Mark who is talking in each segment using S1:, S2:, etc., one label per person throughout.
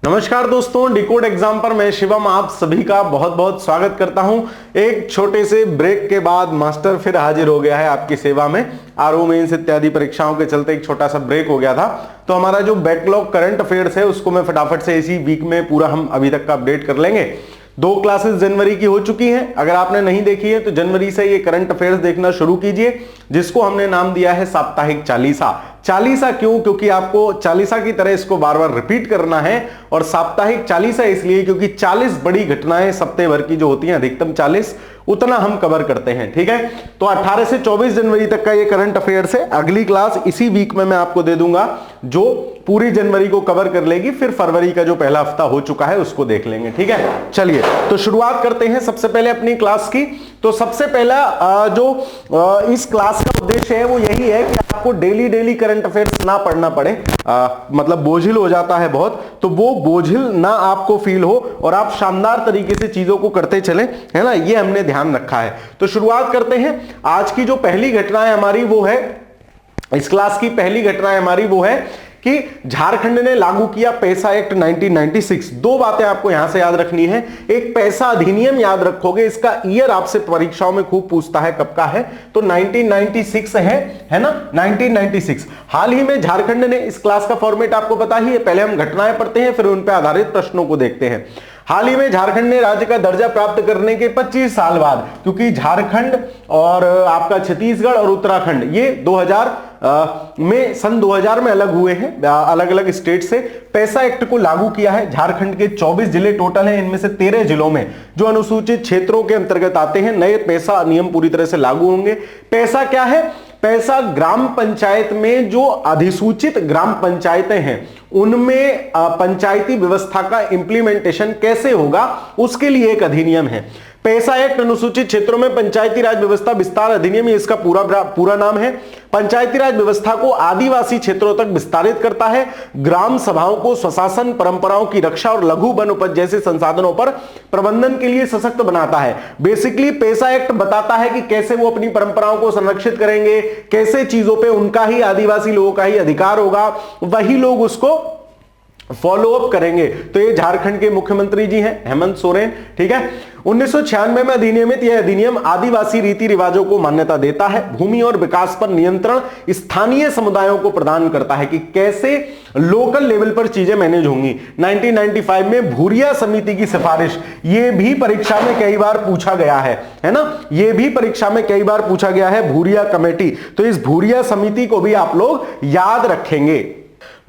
S1: नमस्कार दोस्तों, decode exam पर मैं शिवम आप सभी का बहुत बहुत स्वागत करता हूं। एक छोटे से ब्रेक के बाद मास्टर फिर हाजिर हो गया है आपकी सेवा में। आरओ मेंस इत्यादि परीक्षाओं के चलते एक छोटा सा ब्रेक हो गया था, तो हमारा जो बैकलॉग करंट अफेयर्स है उसको मैं फटाफट से इसी वीक में पूरा हम अभी तक का अपडेट कर लेंगे। 2 क्लासेस जनवरी की हो चुकी हैं। अगर आपने नहीं देखी है तो जनवरी से ये करंट अफेयर्स देखना शुरू कीजिए, जिसको हमने नाम दिया है साप्ताहिक चालीसा। चालीसा क्यों? क्योंकि आपको चालीसा की तरह इसको बार बार रिपीट करना है। और साप्ताहिक चालीसा इसलिए क्योंकि 40 बड़ी घटनाएं सप्ताह भर की जो होती हैं, अधिकतम 40, उतना हम कवर करते हैं। ठीक है, तो 18 से 24 जनवरी तक का ये करंट अफेयर्स है। अगली क्लास इसी वीक में मैं आपको दे दूंगा जो पूरी जनवरी को कवर कर लेगी। फिर फरवरी का जो पहला हफ्ता हो चुका है उसको देख लेंगे। ठीक है, चलिए तो शुरुआत करते हैं सबसे पहले अपनी क्लास की। तो सबसे पहला जो इस क्लास का उद्देश्य है वो यही है कि आपको डेली करंट अफेयर्स ना पढ़ना पड़े, मतलब बोझिल हो जाता है बहुत, तो वो बोझिल ना आपको फील हो और आप शानदार तरीके से चीजों को करते चले, है ना, ये हमने ध्यान रखा है। तो शुरुआत करते हैं। आज की जो पहली घटना है हमारी वो है, इस क्लास की पहली घटना है हमारी वो है कि झारखंड ने लागू किया पैसा एक्ट 1996। 2 बातें आपको यहां से याद रखनी है। एक पैसा अधिनियम याद रखोगे, इसका ईयर आपसे परीक्षाओं में खूब पूछता है कब का है, तो 1996 है ना, 1996। हाल ही में झारखंड ने, इस क्लास का फॉर्मेट आपको पता ही है, पहले हम घटनाएं पढ़ते हैं फिर उन पर आधारित प्रश्नों को देखते हैं। हाल ही में झारखंड ने राज्य का दर्जा प्राप्त करने के 25 साल बाद, क्योंकि झारखंड और आपका छत्तीसगढ़ और उत्तराखंड ये 2000 में सन 2000 में अलग हुए हैं, अलग अलग स्टेट से। पैसा एक्ट को लागू किया है। झारखंड के 24 जिले टोटल हैं, इनमें से 13 जिलों में जो अनुसूचित क्षेत्रों के अंतर्गत आते हैं, नए पैसा नियम पूरी तरह से लागू होंगे। पैसा क्या है? पैसा ग्राम पंचायत में जो अधिसूचित ग्राम पंचायतें हैं उनमें पंचायती व्यवस्था का इंप्लीमेंटेशन कैसे होगा, उसके लिए एक अधिनियम है। पैसा एक्ट अनुसूचित क्षेत्रों में पंचायती राज व्यवस्था विस्तार अधिनियम, ये इसका पूरा नाम है। पंचायती राज व्यवस्था को आदिवासी क्षेत्रों तक विस्तारित करता है। ग्राम सभाओं को स्वशासन परंपराओं की रक्षा और लघु वन उपज जैसे संसाधनों पर प्रबंधन के लिए सशक्त बनाता है। बेसिकली पैसा एक्ट बताता है कि कैसे वो अपनी परंपराओं को संरक्षित करेंगे, कैसे चीजों पे उनका ही, आदिवासी लोगों का ही अधिकार होगा, वही लोग उसको फॉलो अप करेंगे। तो ये झारखंड के मुख्यमंत्री जी हैं हेमंत सोरेन। ठीक है, 1996 में अधिनियमित यह अधिनियम आदिवासी रीति रिवाजों को मान्यता देता है। भूमि और विकास पर नियंत्रण स्थानीय समुदायों को प्रदान करता है कि कैसे लोकल लेवल पर चीजें मैनेज होंगी। 1995 में भूरिया समिति की सिफारिश, ये भी परीक्षा में कई बार पूछा गया है ना, ये भी परीक्षा में कई बार पूछा गया है, भूरिया कमेटी। तो इस भूरिया समिति को भी आप लोग याद रखेंगे।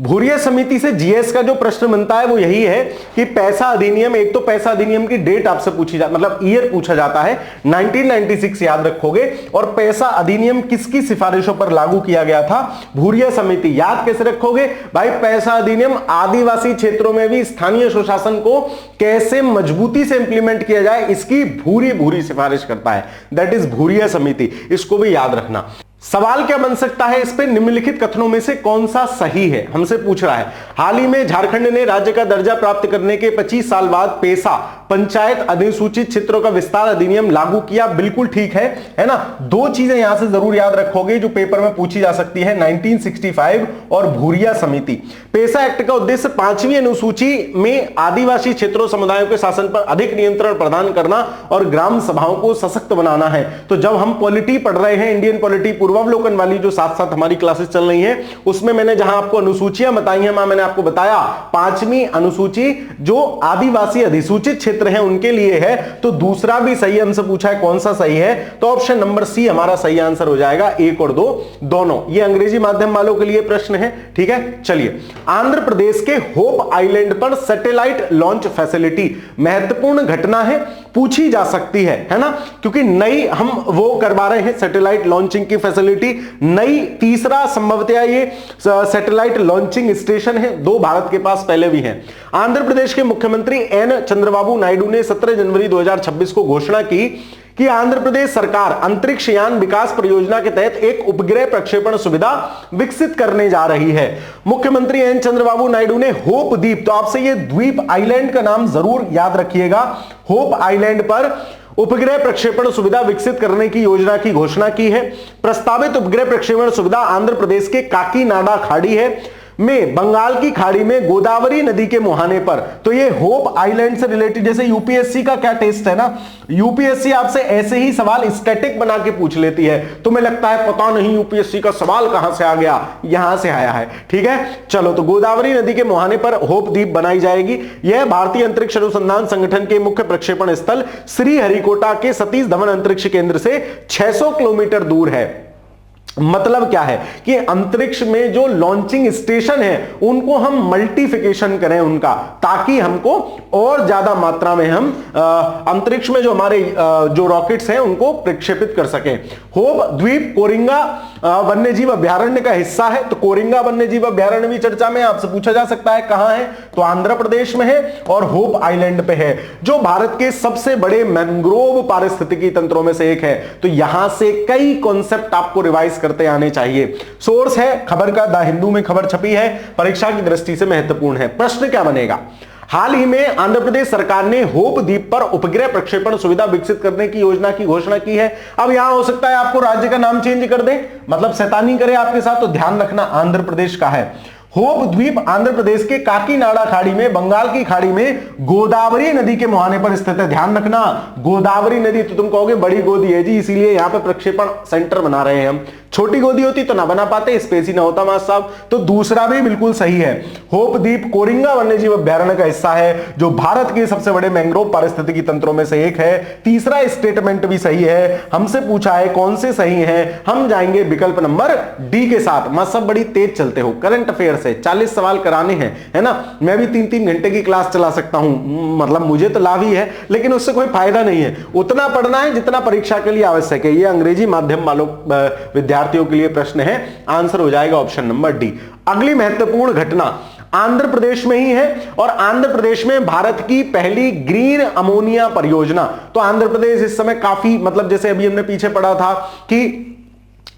S1: भूरिया समिति से जीएस का जो प्रश्न बनता है वो यही है कि पैसा अधिनियम, एक तो पैसा अधिनियम की डेट आपसे पूछी जाती, मतलब ईयर पूछा जाता है, 1996 याद रखोगे। और पैसा अधिनियम किसकी सिफारिशों पर लागू किया गया था? भूरिया समिति। याद कैसे रखोगे भाई? पैसा अधिनियम आदिवासी क्षेत्रों में भी स्थानीय स्वशासन को कैसे मजबूती से इंप्लीमेंट किया जाए, इसकी भूरी सिफारिश करता है, दैट इज भूरिया समिति। इसको भी याद रखना। सवाल क्या बन सकता है इस पे? निम्नलिखित कथनों में से कौन सा सही है, हमसे पूछ रहा है। हाल ही में झारखंड ने राज्य का दर्जा प्राप्त करने के 25 साल बाद पैसा पंचायत अधिसूचित क्षेत्रों का विस्तार अधिनियम लागू किया। बिल्कुल ठीक है ना। 2 चीजें यहां से जरूर याद रखोगे जो पेपर में पूछी जा सकती है, 1965 और भूरिया समिति। पैसा एक्ट का उद्देश्य 5वीं अनुसूची में आदिवासी क्षेत्रों समुदायों के शासन पर अधिक नियंत्रण प्रदान करना और ग्राम सभाओं को सशक्त बनाना है। तो जब हम पॉलिटी पढ़ रहे हैं, इंडियन पॉलिटी पूर्वावलोकन वाली जो साथ साथ हमारी क्लासेस चल रही हैं, उसमें मैंने जहां आपको अनुसूचियां बताई हैं, मैंने आपको बताया 5वीं अनुसूची जो आदिवासी अधिसूचित क्षेत्र हैं उनके लिए है। तो दूसरा भी सही हमसे पूछा है, कौन सा सही है? तो ऑप्शन नंबर सी हमारा सही आंसर हो जाएगा। 1 और 2 दोनों। ये अंग्रेजी माध्यम वालों के लिए प्रश्न है। ठीक है, चलिए। आंध्र प्रदेश के होप आइलैंड पर सैटेलाइट लॉन्च फैसिलिटी, महत्वपूर्ण घटना है, पूछी जा सकती है ना, क्योंकि नई हम वो करवा रहे हैं सैटेलाइट लॉन्चिंग की फैसिलिटी। नई, तीसरा संभवतः ये सैटेलाइट लॉन्चिंग स्टेशन है। 2 भारत के पास पहले भी हैं। आंध्र प्रदेश के मुख्यमंत्री एन चंद्रबाबू नायडू ने 17 जनवरी 2026 को घोषणा की कि आंध्र प्रदेश सरकार अंतरिक्ष यान विकास परियोजना के तहत एक उपग्रह प्रक्षेपण सुविधा विकसित करने जा रही है। मुख्यमंत्री एन चंद्रबाबू नायडू ने होप द्वीप, तो आपसे ये द्वीप आइलैंड का नाम जरूर याद रखिएगा, होप आइलैंड पर उपग्रह प्रक्षेपण सुविधा विकसित करने की योजना की घोषणा की है। प्रस्तावित उपग्रह प्रक्षेपण सुविधा आंध्र प्रदेश के काकीनाडा खाड़ी है में बंगाल की खाड़ी में गोदावरी नदी के मुहाने पर, तो ये होप आइलैंड से रिलेटेड, जैसे यूपीएससी का क्या टेस्ट है ना, यूपीएससी आपसे ऐसे ही सवाल स्टैटिक बना के पूछ लेती है। तुम्हें लगता है पता नहीं यूपीएससी का सवाल कहां से आ गया, यहां से आया है। ठीक है, चलो, तो गोदावरी नदी के मुहाने पर होप द्वीप बनाई जाएगी। यह भारतीय अंतरिक्ष अनुसंधान संगठन के मुख्य प्रक्षेपण स्थल श्रीहरिकोटा के सतीश धवन अंतरिक्ष केंद्र से 600 किलोमीटर दूर है। मतलब क्या है कि अंतरिक्ष में जो लॉन्चिंग स्टेशन है उनको हम मल्टीफिकेशन करें उनका, ताकि हमको और ज्यादा मात्रा में हम अंतरिक्ष में जो हमारे जो रॉकेट्स हैं उनको प्रक्षेपित कर सकें। होप द्वीप कोरिंगा वन्यजीव अभ्यारण्य का हिस्सा है। तो कोरिंगा वन्यजीव अभ्यारण्य भी चर्चा में आपसे पूछा जा सकता है कहां है, तो आंध्र प्रदेश में है और होप आइलैंड पे है, जो भारत के सबसे बड़े मैंग्रोव पारिस्थितिकी तंत्रों में से एक है। तो यहां से कई कॉन्सेप्ट आपको रिवाइज करते आने चाहिए। सोर्स है खबर का द हिंदू में खबर छपी है, परीक्षा की दृष्टि से महत्वपूर्ण है। प्रश्न क्या बनेगा, हाल ही में आंध्र प्रदेश सरकार ने होप द्वीप पर उपग्रह प्रक्षेपण सुविधा विकसित करने की योजना की घोषणा की है। अब यहां हो सकता है आपको राज्य का नाम चेंज कर दे, मतलब शैतानी करे आपके साथ, तो ध्यान रखना आंध्र प्रदेश का है। होप द्वीप आंध्र प्रदेश के काकीनाडा खाड़ी में, बंगाल की खाड़ी में गोदावरी नदी के मुहाने पर स्थित है। ध्यान रखना, गोदावरी नदी, तो तुम कहोगे बड़ी गोदी है जी इसीलिए यहां पे प्रक्षेपण सेंटर बना रहे हैं हम, छोटी गोदी होती तो ना बना पाते, स्पेस ही ना होता मास्टर साहब। तो दूसरा भी बिल्कुल सही है। होप द्वीप कोरिंगा वन्यजीव अभ्यारण्य का हिस्सा है, जो भारत के सबसे बड़े मैंग्रोव पारिस्थितिकी तंत्रों में से एक है। तीसरा स्टेटमेंट भी सही है। हमसे पूछा है कौन से सही हैं, हम जाएंगे विकल्प नंबर डी के साथ। मास्टर साहब बड़ी तेज चलते हो, करंट अफेयर से 40 सवाल कराने हैं, है ना। मैं भी 3-3 घंटे की क्लास चला सकता हूं, मतलब मुझे तो लाभ ही है, लेकिन उससे कोई फायदा नहीं है। उतना पढ़ना है जितना परीक्षा के लिए आवश्यक है। ये अंग्रेजी माध्यम वालों विद्यार्थियों के लिए प्रश्न है, आंसर हो जाएगा ऑप्शन नंबर डी। अगली महत्वपूर्ण घटना आंध्र प्रदेश में ही है, और आंध्र प्रदेश में भारत की पहली ग्रीन अमोनिया परियोजना। तो आंध्र प्रदेश इस समय काफी, मतलब जैसे अभी हमने पीछे पढ़ा था कि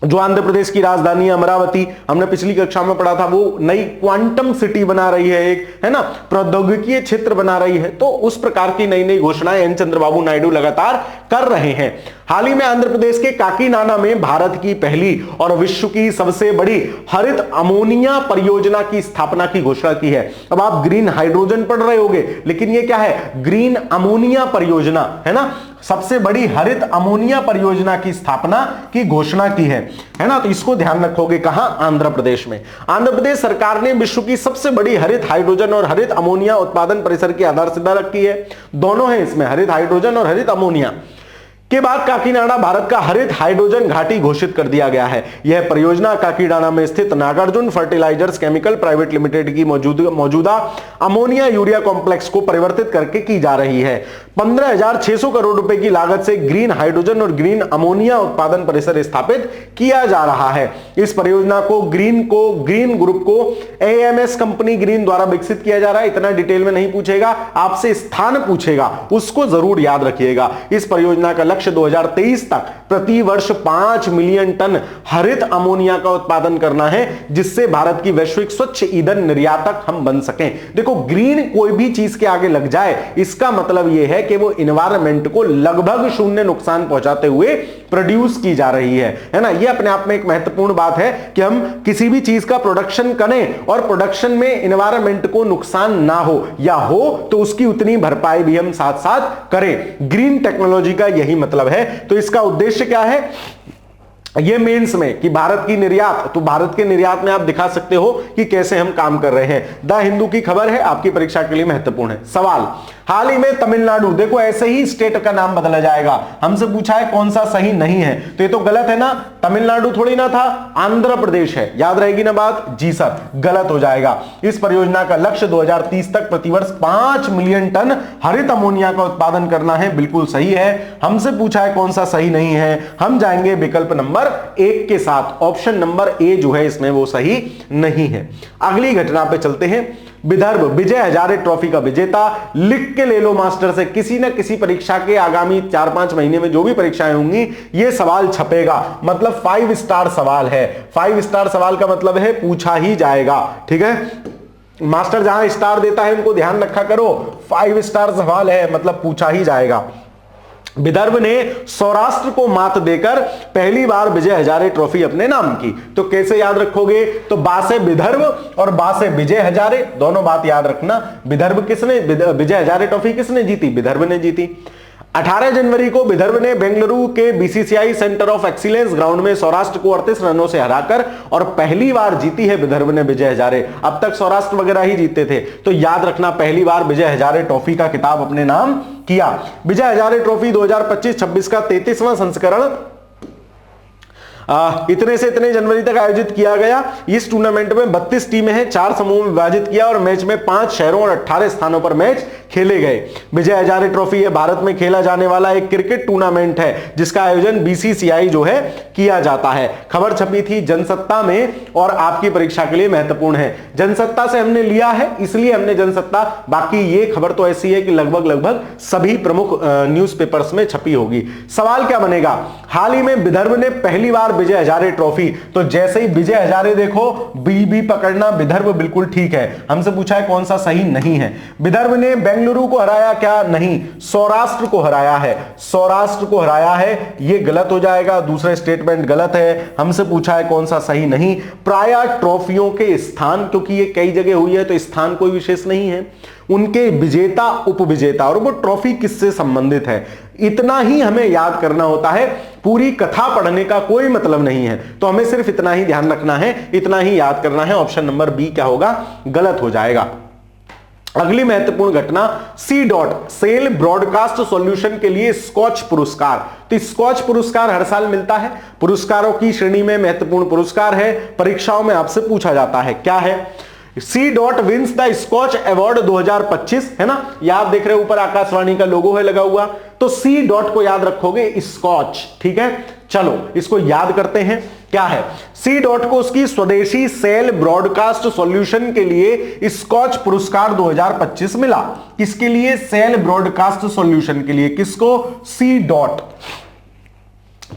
S1: जो आंध्र प्रदेश की राजधानी अमरावती, हमने पिछली कक्षा में पढ़ा था, वो नई क्वांटम सिटी बना रही है एक, है ना, प्रौद्योगिकीय क्षेत्र बना रही है। तो उस प्रकार की नई नई घोषणाएं एन चंद्रबाबू नायडू लगातार कर रहे हैं। हाल ही में आंध्र प्रदेश के काकीनाडा में भारत की पहली और विश्व की सबसे बड़ी हरित अमोनिया परियोजना की स्थापना की घोषणा की है। अब आप ग्रीन हाइड्रोजन पढ़ रहे होंगे, लेकिन ये क्या है, ग्रीन अमोनिया परियोजना, है ना। सबसे बड़ी हरित अमोनिया परियोजना की स्थापना की घोषणा की है ना। तो इसको ध्यान रखोगे कहां, आंध्र प्रदेश में। आंध्र प्रदेश सरकार ने विश्व की सबसे बड़ी हरित हाइड्रोजन और हरित अमोनिया उत्पादन परिसर की आधारशिला रखी है। दोनों है इसमें, हरित हाइड्रोजन और हरित अमोनिया। के बाद काकीनाडा भारत का हरित हाइड्रोजन घाटी घोषित कर दिया गया है। यह परियोजना काकीनाडा में स्थित Nagarjuna fertilizers chemical private limited की मौजूदा अमोनिया यूरिया कॉम्प्लेक्स को परिवर्तित करके की जा रही है। 15,600 करोड़ रुपए की लागत से ग्रीन हाइड्रोजन और ग्रीन अमोनिया उत्पादन परिसर स्थापित किया जा रहा है। इस परियोजना को ग्रीन ग्रुप को एएमएस कंपनी ग्रीन द्वारा विकसित किया जा रहा है। इतना डिटेल में नहीं पूछेगा, आपसे स्थान पूछेगा, उसको जरूर याद रखिएगा। इस परियोजना का लक्ष्य 2023 तक प्रति वर्ष 5 मिलियन टन हरित अमोनिया का उत्पादन करना है, जिससे भारत की वैश्विक स्वच्छ ईंधन निर्यातक हम बन सकें। देखो, ग्रीन कोई भी चीज के आगे लग जाए, इसका मतलब यह है कि वो इन्वायरमेंट को लगभग शून्य नुकसान पहुंचाते हुए प्रोड्यूस की जा रही है ना। ये अपने आप में एक महत्वपूर्ण बात है कि हम किसी भी चीज का प्रोडक्शन करें और प्रोडक्शन में इन्वायरमेंट को नुकसान ना हो, या हो तो उसकी उतनी भरपाई भी हम साथ साथ करें। ग्रीन टेक्नोलॉजी का यही मतलब है। तो इसका उद्देश्य क्या है, ये मेंस में कि भारत की निर्यात, तो भारत के निर्यात में आप दिखा सकते हो कि कैसे हम काम कर रहे हैं। द हिंदू की खबर है, आपकी परीक्षा के लिए महत्वपूर्ण है। सवाल, हाल ही में तमिलनाडु, देखो ऐसे ही स्टेट का नाम बदला जाएगा। हमसे पूछा है कौन सा सही नहीं है, तो ये तो गलत है ना, तमिलनाडु थोड़ी ना था, आंध्र प्रदेश है। याद रहेगी ना बात, जी सर, गलत हो जाएगा। इस परियोजना का लक्ष्य 2030 तक प्रतिवर्ष 5 मिलियन टन हरित अमोनिया का उत्पादन करना है, बिल्कुल सही है। हमसे पूछा है कौन सा सही नहीं है, हम जाएंगे विकल्प नंबर 1 के साथ। ऑप्शन नंबर ए जो है इसमें वो सही नहीं है। अगली घटना पे चलते हैं। विदर्भ विजय हजारे ट्रॉफी का विजेता, लिख के ले लो मास्टर से, किसी ना किसी परीक्षा के आगामी 4-5 महीने में जो भी परीक्षाएं होंगी, ये सवाल छपेगा। मतलब 5 स्टार सवाल है। 5 स्टार सवाल का मतलब है पूछा ही जाएगा, ठीक है। मास्टर जहां स्टार देता है उनको ध्यान रखा करो, 5 स्टार सवाल है मतलब पूछा ही जाएगा। विदर्भ ने सौराष्ट्र को मात देकर पहली बार विजय हजारे ट्रॉफी अपने नाम की। तो कैसे याद रखोगे? तो बा से विदर्भ और बा से विजय हजारे, दोनों बात याद रखना। विदर्भ किसने, विजय हजारे ट्रॉफी किसने जीती? विदर्भ ने जीती। 18 जनवरी को विदर्भ ने बेंगलुरु के BCCI centre of excellence ground में सौराष्ट्र को 38 रनों से हराकर और पहली बार जीती है विदर्भ ने विजय हजारे। अब तक सौराष्ट्र वगैरह ही जीते थे, तो याद रखना पहली बार विजय हजारे ट्रॉफी का खिताब अपने नाम किया। विजय हजारे ट्रॉफी 2025-26 का 33वां संस्करण इतने से इतने जनवरी तक आयोजित किया गया। इस टूर्नामेंट में 32 टीमें हैं, 4 समूह में विभाजित किया और मैच में 5 शहरों और 18 स्थानों पर मैच खेले गए। विजय हजारे ट्रॉफी ये भारत में खेला जाने वाला एक क्रिकेट टूर्नामेंट है जिसका आयोजन बीसीसीआई जो है किया जाता है। खबर छपी थी जनसत्ता में और आपकी परीक्षा के लिए महत्वपूर्ण है। जनसत्ता से हमने लिया है इसलिए हमने जनसत्ता, बाकी ये खबर तो ऐसी है कि लगभग सभी प्रमुख न्यूज़पेपर्स में छपी होगी। सवाल क्या बनेगा? हाल ही में विदर्भ ने पहली बार विजय हजारे ट्रॉफी, तो जैसे ही विजय हजारे देखो बी पकड़ना, विदर्भ बिल्कुल ठीक है। हमसे पूछा है कौन सा सही नहीं है। विदर्भ ने बेंगलुरु को हराया क्या? नहीं, सौराष्ट्र को हराया है। सौराष्ट्र को हराया है, यह गलत हो जाएगा, दूसरा स्टेटमेंट गलत है। हमसे पूछा है कौन सा सही नहीं। प्राय ट्रॉफियों के स्थान, क्योंकि ये कई जगह हुई है तो स्थान कोई विशेष नहीं है, उनके विजेता उपविजेता और वो ट्रॉफी किससे संबंधित है, इतना ही हमें याद करना होता है। पूरी कथा पढ़ने का कोई मतलब नहीं है, तो हमें सिर्फ इतना ही ध्यान रखना है, इतना ही याद करना है। ऑप्शन नंबर बी क्या होगा? गलत हो जाएगा। अगली महत्वपूर्ण घटना, C DOT cell broadcast solution के लिए स्कॉच पुरस्कार। तो स्कॉच पुरस्कार हर साल मिलता है, पुरस्कारों की श्रेणी में महत्वपूर्ण पुरस्कार है, परीक्षाओं में आपसे पूछा जाता है। क्या है? C DOT wins the Skoch award 2025, है ना, ये आप देख रहे हो ऊपर आकाशवाणी का लोगो है लगा हुआ, तो सी डॉट को याद रखोगे स्कॉच, ठीक है। चलो इसको याद करते हैं, क्या है? सी डॉट को उसकी स्वदेशी सेल ब्रॉडकास्ट सॉल्यूशन के लिए स्कॉच पुरस्कार 2025 मिला। किसके लिए? सेल ब्रॉडकास्ट सॉल्यूशन के लिए। किसको? C DOT.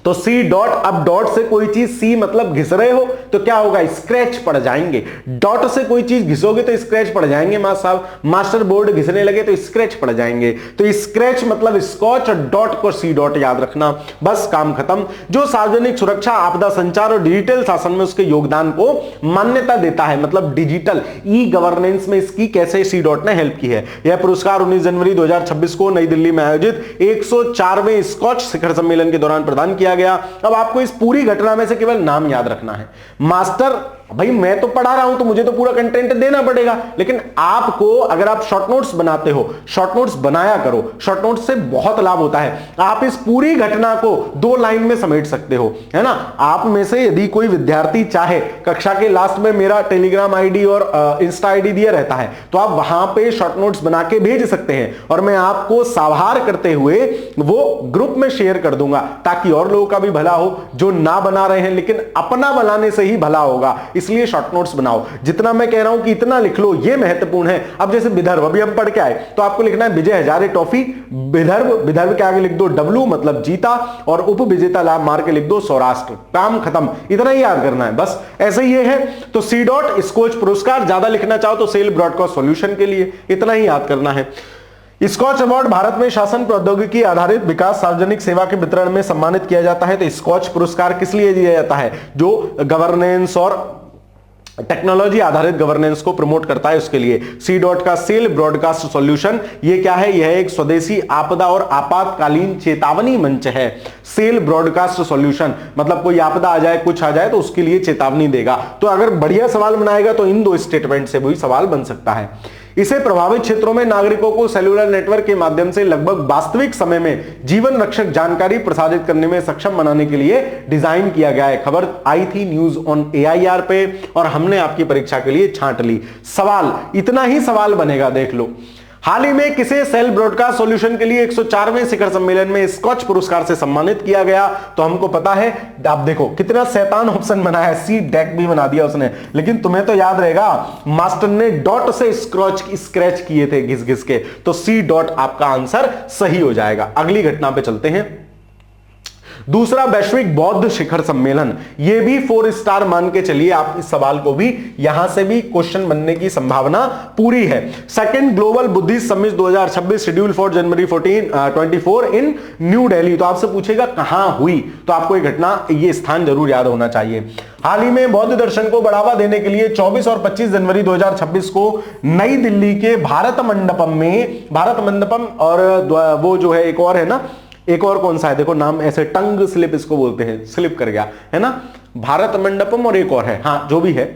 S1: तो सी डॉट, अब डॉट से कोई चीज, सी मतलब घिस रहे हो तो क्या होगा? स्क्रैच पड़ जाएंगे। डॉट से कोई चीज घिसोगे तो स्क्रैच पड़ जाएंगे। मास्टर बोर्ड घिसने लगे तो स्क्रैच पड़ जाएंगे। तो स्क्रैच मतलब स्कॉच और डॉट को सी डॉट याद रखना, बस काम खत्म। जो सार्वजनिक सुरक्षा, आपदा संचार और डिजिटल शासन में उसके योगदान को मान्यता देता है, मतलब डिजिटल ई गवर्नेंस में इसकी कैसे सी डॉट ने हेल्प की है। यह पुरस्कार 19 जनवरी 2026 को नई दिल्ली में आयोजित 104वें स्कॉच शिखर सम्मेलन के दौरान प्रदान किया गया। अब आपको इस पूरी घटना में से केवल नाम याद रखना है। मास्टर, भाई मैं तो पढ़ा रहा हूं तो मुझे तो पूरा कंटेंट देना पड़ेगा, लेकिन आपको अगर आप शॉर्ट नोट्स बनाते हो, शॉर्ट नोट्स बनाया करो, शॉर्ट नोट्स से बहुत लाभ होता है। आप इस पूरी घटना को 2 लाइन में समेट सकते हो, है ना। आप में से यदि कोई विद्यार्थी चाहे, कक्षा के लास्ट में मेरा टेलीग्राम आईडी और इंस्टा आईडी दिया रहता है, तो आप वहां पे शॉर्ट नोट्स बना के भेज सकते हैं और मैं आपको साभार करते हुए वो ग्रुप में शेयर कर दूंगा, ताकि और लोगों का भी भला हो, जो ना बना रहे हैं, लेकिन अपना बनाने से ही भला होगा। इसलिए शॉर्ट नोट्स बनाओ। जितना मैं कह रहा हूं कि इतना लिख लो, ये महत्वपूर्ण है। अब जैसे विदर्भ, अभी हम पढ़ के आए, तो आपको लिखना है विजय हजारे ट्रॉफी विदर्भ, विदर्भ के आगे लिख दो डब्ल्यू मतलब जीता, और उप विजेता लाभ मार के लिख दो सौराष्ट्र। काम खत्म, इतना ही याद करना है, बस ऐसे ही है। तो सी डॉट स्कॉच पुरस्कार, ज्यादा लिखना चाहो तो सेल ब्रॉडकास्ट सॉल्यूशन के लिए, इतना ही याद करना है। स्कॉच अवार्ड भारत में शासन प्रौद्योगिकी आधारित विकास सार्वजनिक सेवा के वितरण में सम्मानित किया जाता है। तो स्कॉच पुरस्कार किस लिए दिया जाता है? जो गवर्नेंस और टेक्नोलॉजी आधारित गवर्नेंस को प्रमोट करता है, उसके लिए। सी डॉट का सेल ब्रॉडकास्ट सॉल्यूशन, ये क्या है? यह एक स्वदेशी आपदा और आपातकालीन चेतावनी मंच है। सेल ब्रॉडकास्ट सॉल्यूशन मतलब कोई आपदा आ जाए, कुछ आ जाए तो उसके लिए चेतावनी देगा। तो अगर बढ़िया सवाल बनाएगा तो इन 2 स्टेटमेंट से वही सवाल बन सकता है। इसे प्रभावित क्षेत्रों में नागरिकों को सेलुलर नेटवर्क के माध्यम से लगभग वास्तविक समय में जीवन रक्षक जानकारी प्रसारित करने में सक्षम बनाने के लिए डिजाइन किया गया है। खबर आई थी न्यूज ऑन AIR पे और हमने आपकी परीक्षा के लिए छांट ली। सवाल, इतना ही सवाल बनेगा, देख लो। हाल ही में किसे सेल ब्रॉडकास्ट सॉल्यूशन के लिए 104वें शिखर सम्मेलन में स्कॉच पुरस्कार से सम्मानित किया गया? तो हमको पता है। आप देखो कितना शैतान ऑप्शन बनाया है, सी डेक भी बना दिया उसने, लेकिन तुम्हें तो याद रहेगा मास्टर ने डॉट से स्क्रैच किए थे घिस घिस के, तो सी डॉट आपका आंसर सही हो जाएगा। अगली घटना पे चलते हैं। दूसरा वैश्विक बौद्ध शिखर सम्मेलन, ये भी 4 स्टार मान के चलिए आप इस सवाल को भी, यहां से भी क्वेश्चन बनने की संभावना पूरी है। Second global Buddhist summit 2026 schedule for January 24 in new Delhi, तो आपसे पूछेगा कहां हुई, तो आपको ये घटना, ये स्थान जरूर याद होना चाहिए। हाल ही में बौद्ध दर्शन को बढ़ावा देने के लिए 24 और 25 जनवरी 2026 को नई दिल्ली के भारत मंडपम में, भारत मंडपम और वो जो है एक और है ना, एक और कौन सा है, देखो नाम ऐसे टंग स्लिप इसको बोलते हैं, स्लिप कर गया है ना, भारत मंडपम और एक और है, हाँ जो भी है,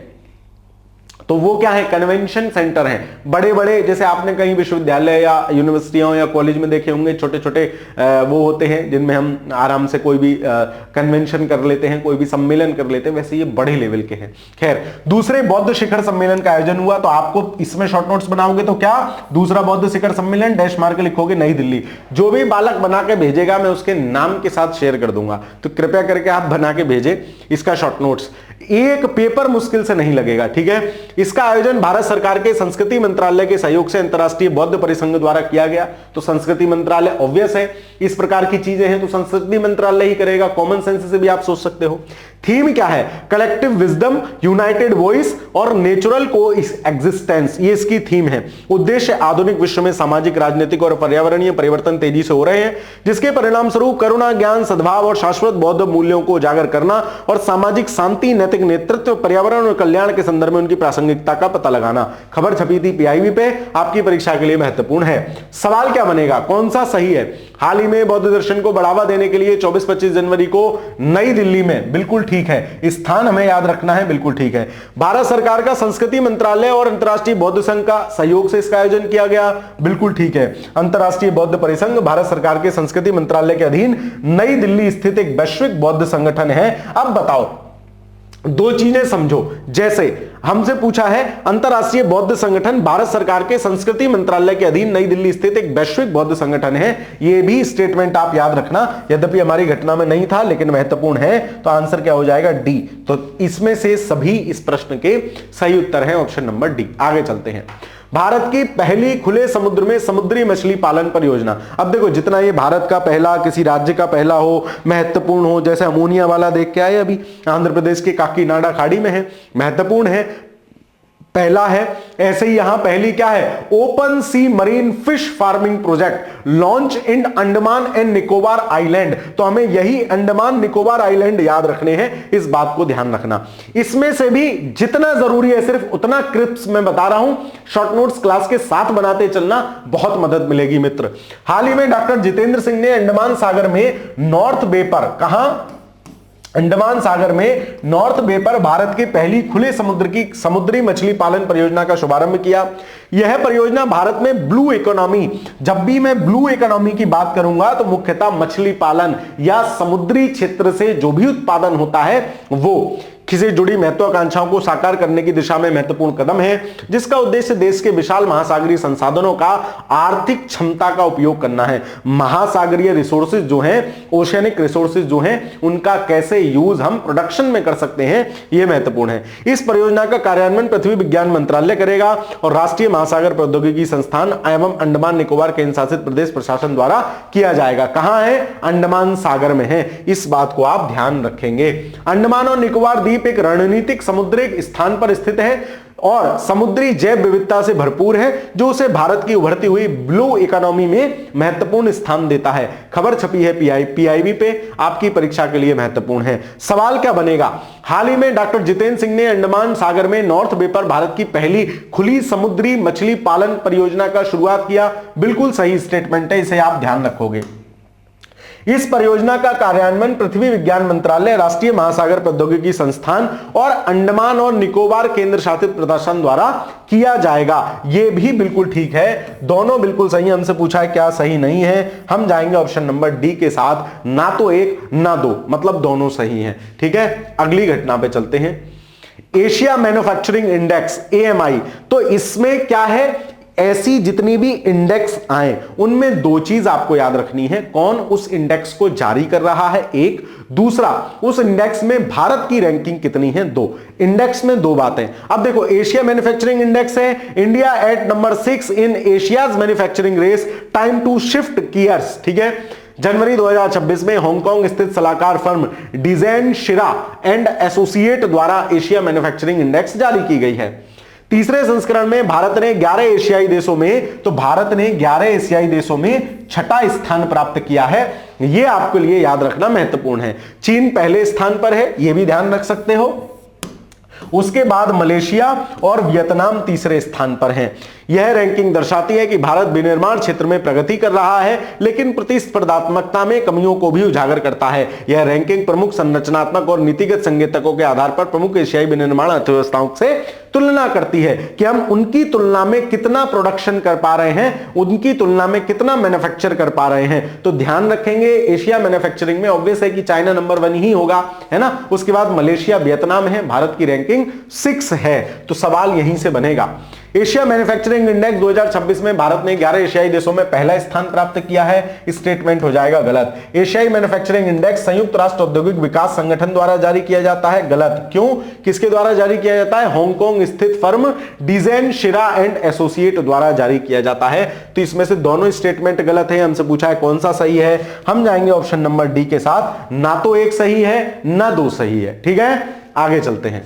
S1: तो वो क्या है, कन्वेंशन सेंटर है। बड़े बड़े, जैसे आपने कहीं विश्वविद्यालय या यूनिवर्सिटियों या कॉलेज में देखे होंगे, छोटे छोटे वो होते हैं जिनमें हम आराम से कोई भी कन्वेंशन कर लेते हैं, कोई भी सम्मेलन कर लेते हैं, वैसे ये बड़े लेवल के हैं। खैर, दूसरे बौद्ध शिखर सम्मेलन का आयोजन हुआ, तो आपको इसमें शॉर्ट नोट्स बनाओगे तो क्या, दूसरा बौद्ध शिखर सम्मेलन डैश मार के लिखोगे नई दिल्ली। जो भी बालक बना के भेजेगा मैं उसके नाम के साथ शेयर कर दूंगा, तो कृपया करके आप बना के भेजे इसका शॉर्ट नोट्स, एक पेपर मुश्किल से नहीं लगेगा, ठीक है। इसका आयोजन भारत सरकार के संस्कृति मंत्रालय के सहयोग से अंतर्राष्ट्रीय बौद्ध परिसंघ द्वारा किया गया, तो संस्कृति मंत्रालय ऑब्वियस है, इस प्रकार की चीजें हैं तो संस्कृति मंत्रालय ही करेगा, कॉमन सेंस से भी आप सोच सकते हो। थीम क्या है, कलेक्टिव विजडम, यूनाइटेड वॉइस और नेचुरल को एग्जिस्टेंस, ये इसकी थीम है। उद्देश्य, आधुनिक विश्व में सामाजिक, राजनीतिक और पर्यावरणीय परिवर्तन तेजी से हो रहे हैं, जिसके परिणाम स्वरूप करुणा, ज्ञान, सद्भाव और शाश्वत बौद्ध मूल्यों को उजागर करना और सामाजिक शांति, नैतिक नेतृत्व, पर्यावरण और कल्याण के संदर्भ में उनकी प्रासंगिकता का पता लगाना। खबर छपी थी पीआईबी पे, आपकी परीक्षा के लिए महत्वपूर्ण है। सवाल क्या बनेगा, कौन सा सही है। हाल ही में बौद्ध दर्शन को बढ़ावा देने के लिए 24-25 जनवरी को नई दिल्ली में, बिल्कुल ठीक है, स्थान हमें याद रखना है, बिल्कुल ठीक है। भारत सरकार का संस्कृति मंत्रालय और अंतर्राष्ट्रीय बौद्ध संघ का सहयोग से इसका आयोजन किया गया, बिल्कुल ठीक है। अंतर्राष्ट्रीय बौद्ध परिसंघ भारत सरकार के संस्कृति मंत्रालय के अधीन नई दिल्ली स्थित एक वैश्विक बौद्ध संगठन है। अब बताओ, दो चीजें समझो, जैसे हमसे पूछा है अंतरराष्ट्रीय बौद्ध संगठन भारत सरकार के संस्कृति मंत्रालय के अधीन नई दिल्ली स्थित एक वैश्विक बौद्ध संगठन है, ये भी स्टेटमेंट आप याद रखना, यद्यपि हमारी घटना में नहीं था लेकिन महत्वपूर्ण है, तो आंसर क्या हो जाएगा, डी। तो इसमें से सभी इस प्रश्न के सही उत्तर हैं, ऑप्शन नंबर डी। आगे चलते हैं, भारत की पहली खुले समुद्र में समुद्री मछली पालन परियोजना। अब देखो, जितना ये भारत का पहला, किसी राज्य का पहला हो, महत्वपूर्ण हो, जैसे अमोनिया वाला देख के आए अभी, आंध्र प्रदेश के काकीनाडा खाड़ी में है, महत्वपूर्ण है, पहला है। ऐसे ही यहां पहली क्या है, open sea marine fish farming project launch in Andaman and Nicobar island, तो हमें यही अंडमान निकोबार आइलैंड याद रखने हैं, इस बात को ध्यान रखना। इसमें से भी जितना जरूरी है सिर्फ उतना क्रिप्स मैं बता रहा हूं, शॉर्ट नोट्स क्लास के साथ बनाते चलना, बहुत मदद मिलेगी मित्र। हाल ही में डॉक्टर जितेंद्र सिंह ने अंडमान सागर में नॉर्थ बे पर, कहां, अंडमान सागर में नॉर्थ बे पर भारत की पहली खुले समुद्र की समुद्री मछली पालन परियोजना का शुभारंभ किया। यह परियोजना भारत में ब्लू इकोनॉमी, जब भी मैं ब्लू इकोनॉमी की बात करूंगा तो मुख्यतः मछली पालन या समुद्री क्षेत्र से जो भी उत्पादन होता है वो से जुड़ी महत्वाकांक्षाओं को साकार करने की दिशा में महत्वपूर्ण कदम है, जिसका उद्देश्य देश के विशाल महासागरीय संसाधनों का आर्थिक क्षमता का उपयोग करना है। महासागरीय रिसोर्सेज जो हैं, ओशियनिक रिसोर्सेज जो हैं, उनका कैसे यूज हम प्रोडक्शन में कर सकते हैं, यह महत्वपूर्ण है। इस परियोजना का कार्यान्वयन पृथ्वी विज्ञान मंत्रालय करेगा और राष्ट्रीय महासागर प्रौद्योगिकी संस्थान एवं अंडमान निकोबार केंद्र शासित प्रदेश प्रशासन द्वारा किया जाएगा। कहां है, अंडमान सागर में है, इस बात को आप ध्यान रखेंगे। अंडमान और निकोबार द्वीप एक रणनीतिक समुद्री स्थान पर स्थित है और समुद्री जैव विविधता से भरपूर है, जो उसे भारत की उभरती हुई ब्लू इकोनॉमी में महत्वपूर्ण स्थान देता है। खबर छपी है पीआईबी पे, आपकी परीक्षा के लिए महत्वपूर्ण है। सवाल क्या बनेगा, हाल ही में डॉक्टर जितेंद्र सिंह ने अंडमान सागर में नॉर्थ बे पर भारत की पहली खुली समुद्री मछली पालन परियोजना का शुरुआत किया, बिल्कुल सही स्टेटमेंट है, इसे आप ध्यान रखोगे। इस परियोजना का कार्यान्वयन पृथ्वी विज्ञान मंत्रालय, राष्ट्रीय महासागर प्रौद्योगिकी संस्थान और अंडमान और निकोबार केंद्र शासित प्रशासन द्वारा किया जाएगा। यह भी बिल्कुल ठीक है, दोनों बिल्कुल सही। हमसे पूछा है क्या सही नहीं है, हम जाएंगे ऑप्शन नंबर डी के साथ, ना तो एक ना दो, मतलब दोनों सही हैं। ठीक है, अगली घटना पे चलते हैं। एशिया मैन्युफैक्चरिंग इंडेक्स AMI, तो इसमें क्या है, ऐसी जितनी भी इंडेक्स आए उनमें दो चीज आपको याद रखनी है, कौन उस इंडेक्स को जारी कर रहा है, एक, दूसरा उस इंडेक्स में भारत की रैंकिंग कितनी है, दो। इंडेक्स में दो बातें। अब देखो, एशिया मैन्युफैक्चरिंग इंडेक्स है, India at number 6 in Asia's manufacturing race, time to shift gears. ठीक है, जनवरी 2026 में हांगकांग स्थित सलाहकार firm Dezan Shira and associate द्वारा एशिया मैन्युफैक्चरिंग इंडेक्स जारी की गई है। तीसरे संस्करण में भारत ने 11 एशियाई देशों में छठा स्थान प्राप्त किया है। यह आपके लिए याद रखना महत्वपूर्ण है। चीन पहले स्थान पर है, यह भी ध्यान रख सकते हो। उसके बाद मलेशिया और वियतनाम तीसरे स्थान पर हैं। यह रैंकिंग दर्शाती है कि भारत विनिर्माण क्षेत्र में प्रगति कर रहा है, लेकिन प्रतिस्पर्धात्मकता में कमियों को भी उजागर करता है। यह रैंकिंग प्रमुख संरचनात्मक और नीतिगत संकेतकों के आधार पर प्रमुख एशियाई विनिर्माण अर्थव्यवस्थाओं से तुलना करती है कि हम उनकी तुलना में कितना प्रोडक्शन कर पा रहे हैं, उनकी तुलना में कितना मैन्युफैक्चर कर पा रहे हैं। तो ध्यान रखेंगे एशिया मैन्युफैक्चरिंग में ऑब्वियस है कि चाइना नंबर 1 ही होगा, है ना। उसके बाद मलेशिया, वियतनाम है। भारत की रैंकिंग 6 है, तो सवाल यहीं से बनेगा। एशिया मैन्युफैक्चरिंग इंडेक्स 2026 में भारत ने 11 एशियाई देशों में पहला स्थान प्राप्त किया है। स्टेटमेंट हो जाएगा गलत। एशियाई मैन्युफैक्चरिंग इंडेक्स संयुक्त राष्ट्र औद्योगिक विकास संगठन द्वारा जारी किया जाता है। गलत। क्यों? किसके द्वारा जारी किया जाता है? हांगकांग स्थित firm Dezan Shira and associate द्वारा जारी किया जाता है। तो इसमें से दोनों स्टेटमेंट गलत है। हमसे पूछा है कौन सा सही है, हम जाएंगे ऑप्शन नंबर डी के साथ। ना तो एक सही है ना 2 सही है। ठीक है, आगे चलते हैं।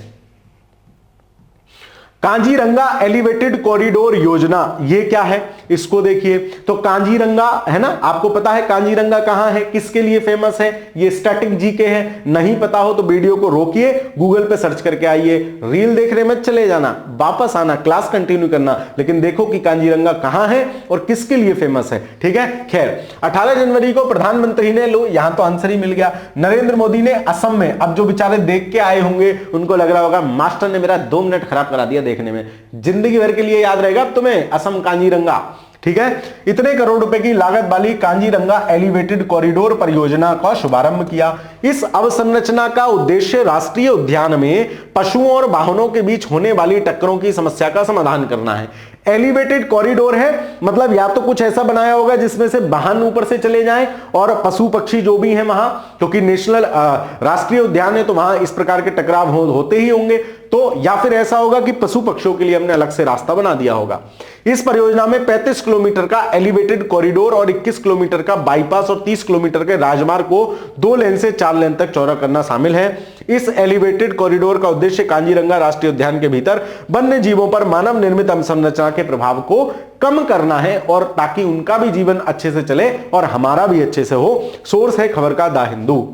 S1: कांजीरंगा एलिवेटेड कॉरिडोर योजना, ये क्या है? इसको देखिए तो कांजीरंगा है ना, आपको पता है कांजीरंगा कहां है, किसके लिए फेमस है? ये स्टैटिक जीके है। नहीं पता हो तो वीडियो को रोकिए, गूगल पे सर्च करके आइए। रील देखने मत चले जाना, वापस आना, क्लास कंटिन्यू करना, लेकिन देखो कि कांजीरंगा कहां है और किसके लिए फेमस है। ठीक है, खैर 18 जनवरी को प्रधानमंत्री ने, लो यहां तो आंसर ही मिल गया, नरेंद्र मोदी ने असम में, अब जो बेचारे देख के आए होंगे उनको लग रहा होगा मास्टर ने मेरा 2 मिनट खराब करा दिया देखने में, जिंदगी भर के लिए याद रहेगा अब तुम्हें असम कांजीरंगा। ठीक है, इतने करोड़ रुपए की लागत वाली कांजीरंगा एलिवेटेड कॉरिडोर परियोजना का शुभारंभ किया। इस अवसंरचना का उद्देश्य राष्ट्रीय उद्यान में पशुओं और वाहनों के बीच होने वाली टक्करों की समस्या का समाधान करना है। एलिवेटेड कॉरिडोर है मतलब या तो कुछ ऐसा बनाया होगा जिसमें से वाहन ऊपर से चले जाएं और पशु पक्षी जो भी हैं वहां, क्योंकि नेशनल राष्ट्रीय उद्यान है तो वहां इस प्रकार के टकराव होते ही होंगे, तो या फिर ऐसा होगा कि पशु पक्षियों के लिए हमने अलग से रास्ता बना दिया होगा। इस परियोजना में 35 किलोमीटर का एलिवेटेड कॉरिडोर और 21 किलोमीटर का बाईपास और 30 किलोमीटर के राजमार्ग को 2 लेन से 4 लेन तक चौड़ा करना शामिल है। इस एलिवेटेड कॉरिडोर का उद्देश्य कांजीरंगा राष्ट्रीय उद्यान के भीतर वन्य जीवों पर मानव निर्मित अवसंरचना के प्रभाव को कम करना है और ताकि उनका भी जीवन अच्छे से चले और हमारा भी अच्छे से हो। सोर्स है खबर का द हिंदू।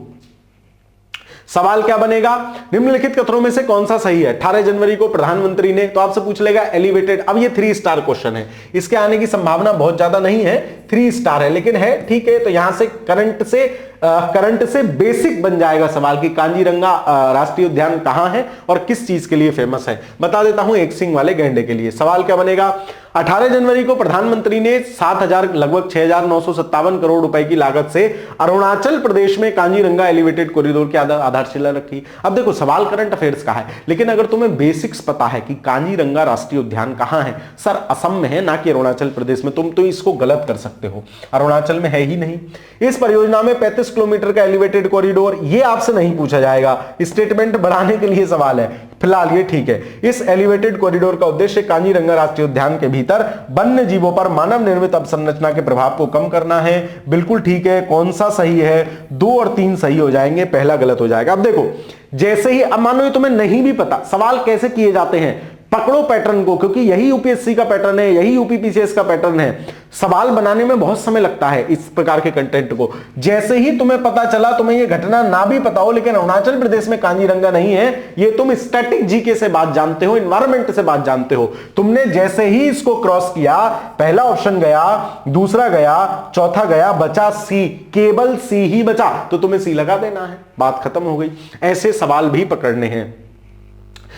S1: सवाल क्या बनेगा? निम्नलिखित कथनों में से कौन सा सही है? 18 जनवरी को प्रधानमंत्री ने, तो आपसे पूछ लेगा एलिवेटेड। अब ये 3 स्टार क्वेश्चन है, इसके आने की संभावना बहुत ज्यादा नहीं है, 3 स्टार है, लेकिन है ठीक है। तो यहां से करंट से बेसिक बन जाएगा सवाल कि कांजीरंगा राष्ट्रीय उद्यान कहां है और किस चीज के लिए फेमस है। बता देता हूं, एक सिंग वाले गैंडे के लिए। सवाल क्या बनेगा? 18 जनवरी को प्रधानमंत्री ने 7,000 लगभग 6,957 करोड़ रुपए की लागत से अरुणाचल प्रदेश में कांजीरंगा एलिवेटेड कॉरिडोर की आधारशिला रखी। अब देखो सवाल करंट अफेयर्स का है, लेकिन अगर तुम्हें बेसिक्स पता है कि कांजीरंगा राष्ट्रीय उद्यान कहां है, सर असम में है ना कि अरुणाचल प्रदेश में, तुम तो इसको गलत कर सकते हो, अरुणाचल में है ही नहीं। इस परियोजना में 35 किलोमीटर का एलिवेटेड कॉरिडोर, ये आपसे नहीं पूछा जाएगा, स्टेटमेंट बढ़ाने के लिए सवाल है, फिलहाल ये ठीक है। इस एलिवेटेड कॉरिडोर का उद्देश्य कांजीरंगा राष्ट्रीय उद्यान के भीतर वन्य जीवों पर मानव निर्मित अवसंरचना के प्रभाव को कम करना है। बिल्कुल ठीक है। कौन सा सही है? 2 और 3 सही हो जाएंगे, पहला गलत हो जाएगा। अब देखो जैसे ही, अब मान लो तुम्हें नहीं भी पता सवाल कैसे किए जाते हैं, पकड़ो पैटर्न को, क्योंकि यही यूपीएससी का पैटर्न है, यही यूपीपीसीएस का पैटर्न है। सवाल बनाने में बहुत समय लगता है इस प्रकार के कंटेंट को। जैसे ही तुम्हें पता चला, तुम्हें यह घटना ना भी पता हो, लेकिन अरुणाचल प्रदेश में कांजीरंगा नहीं है, ये तुम स्टैटिक जीके से बात जानते हो, एनवायरमेंट से बात जानते हो। तुमने जैसे ही इसको क्रॉस किया, पहला ऑप्शन गया, दूसरा गया, चौथा गया, बचा सी, केवल सी ही बचा, तो तुम्हें सी लगा देना है, बात खत्म हो गई। ऐसे सवाल भी पकड़ने हैं।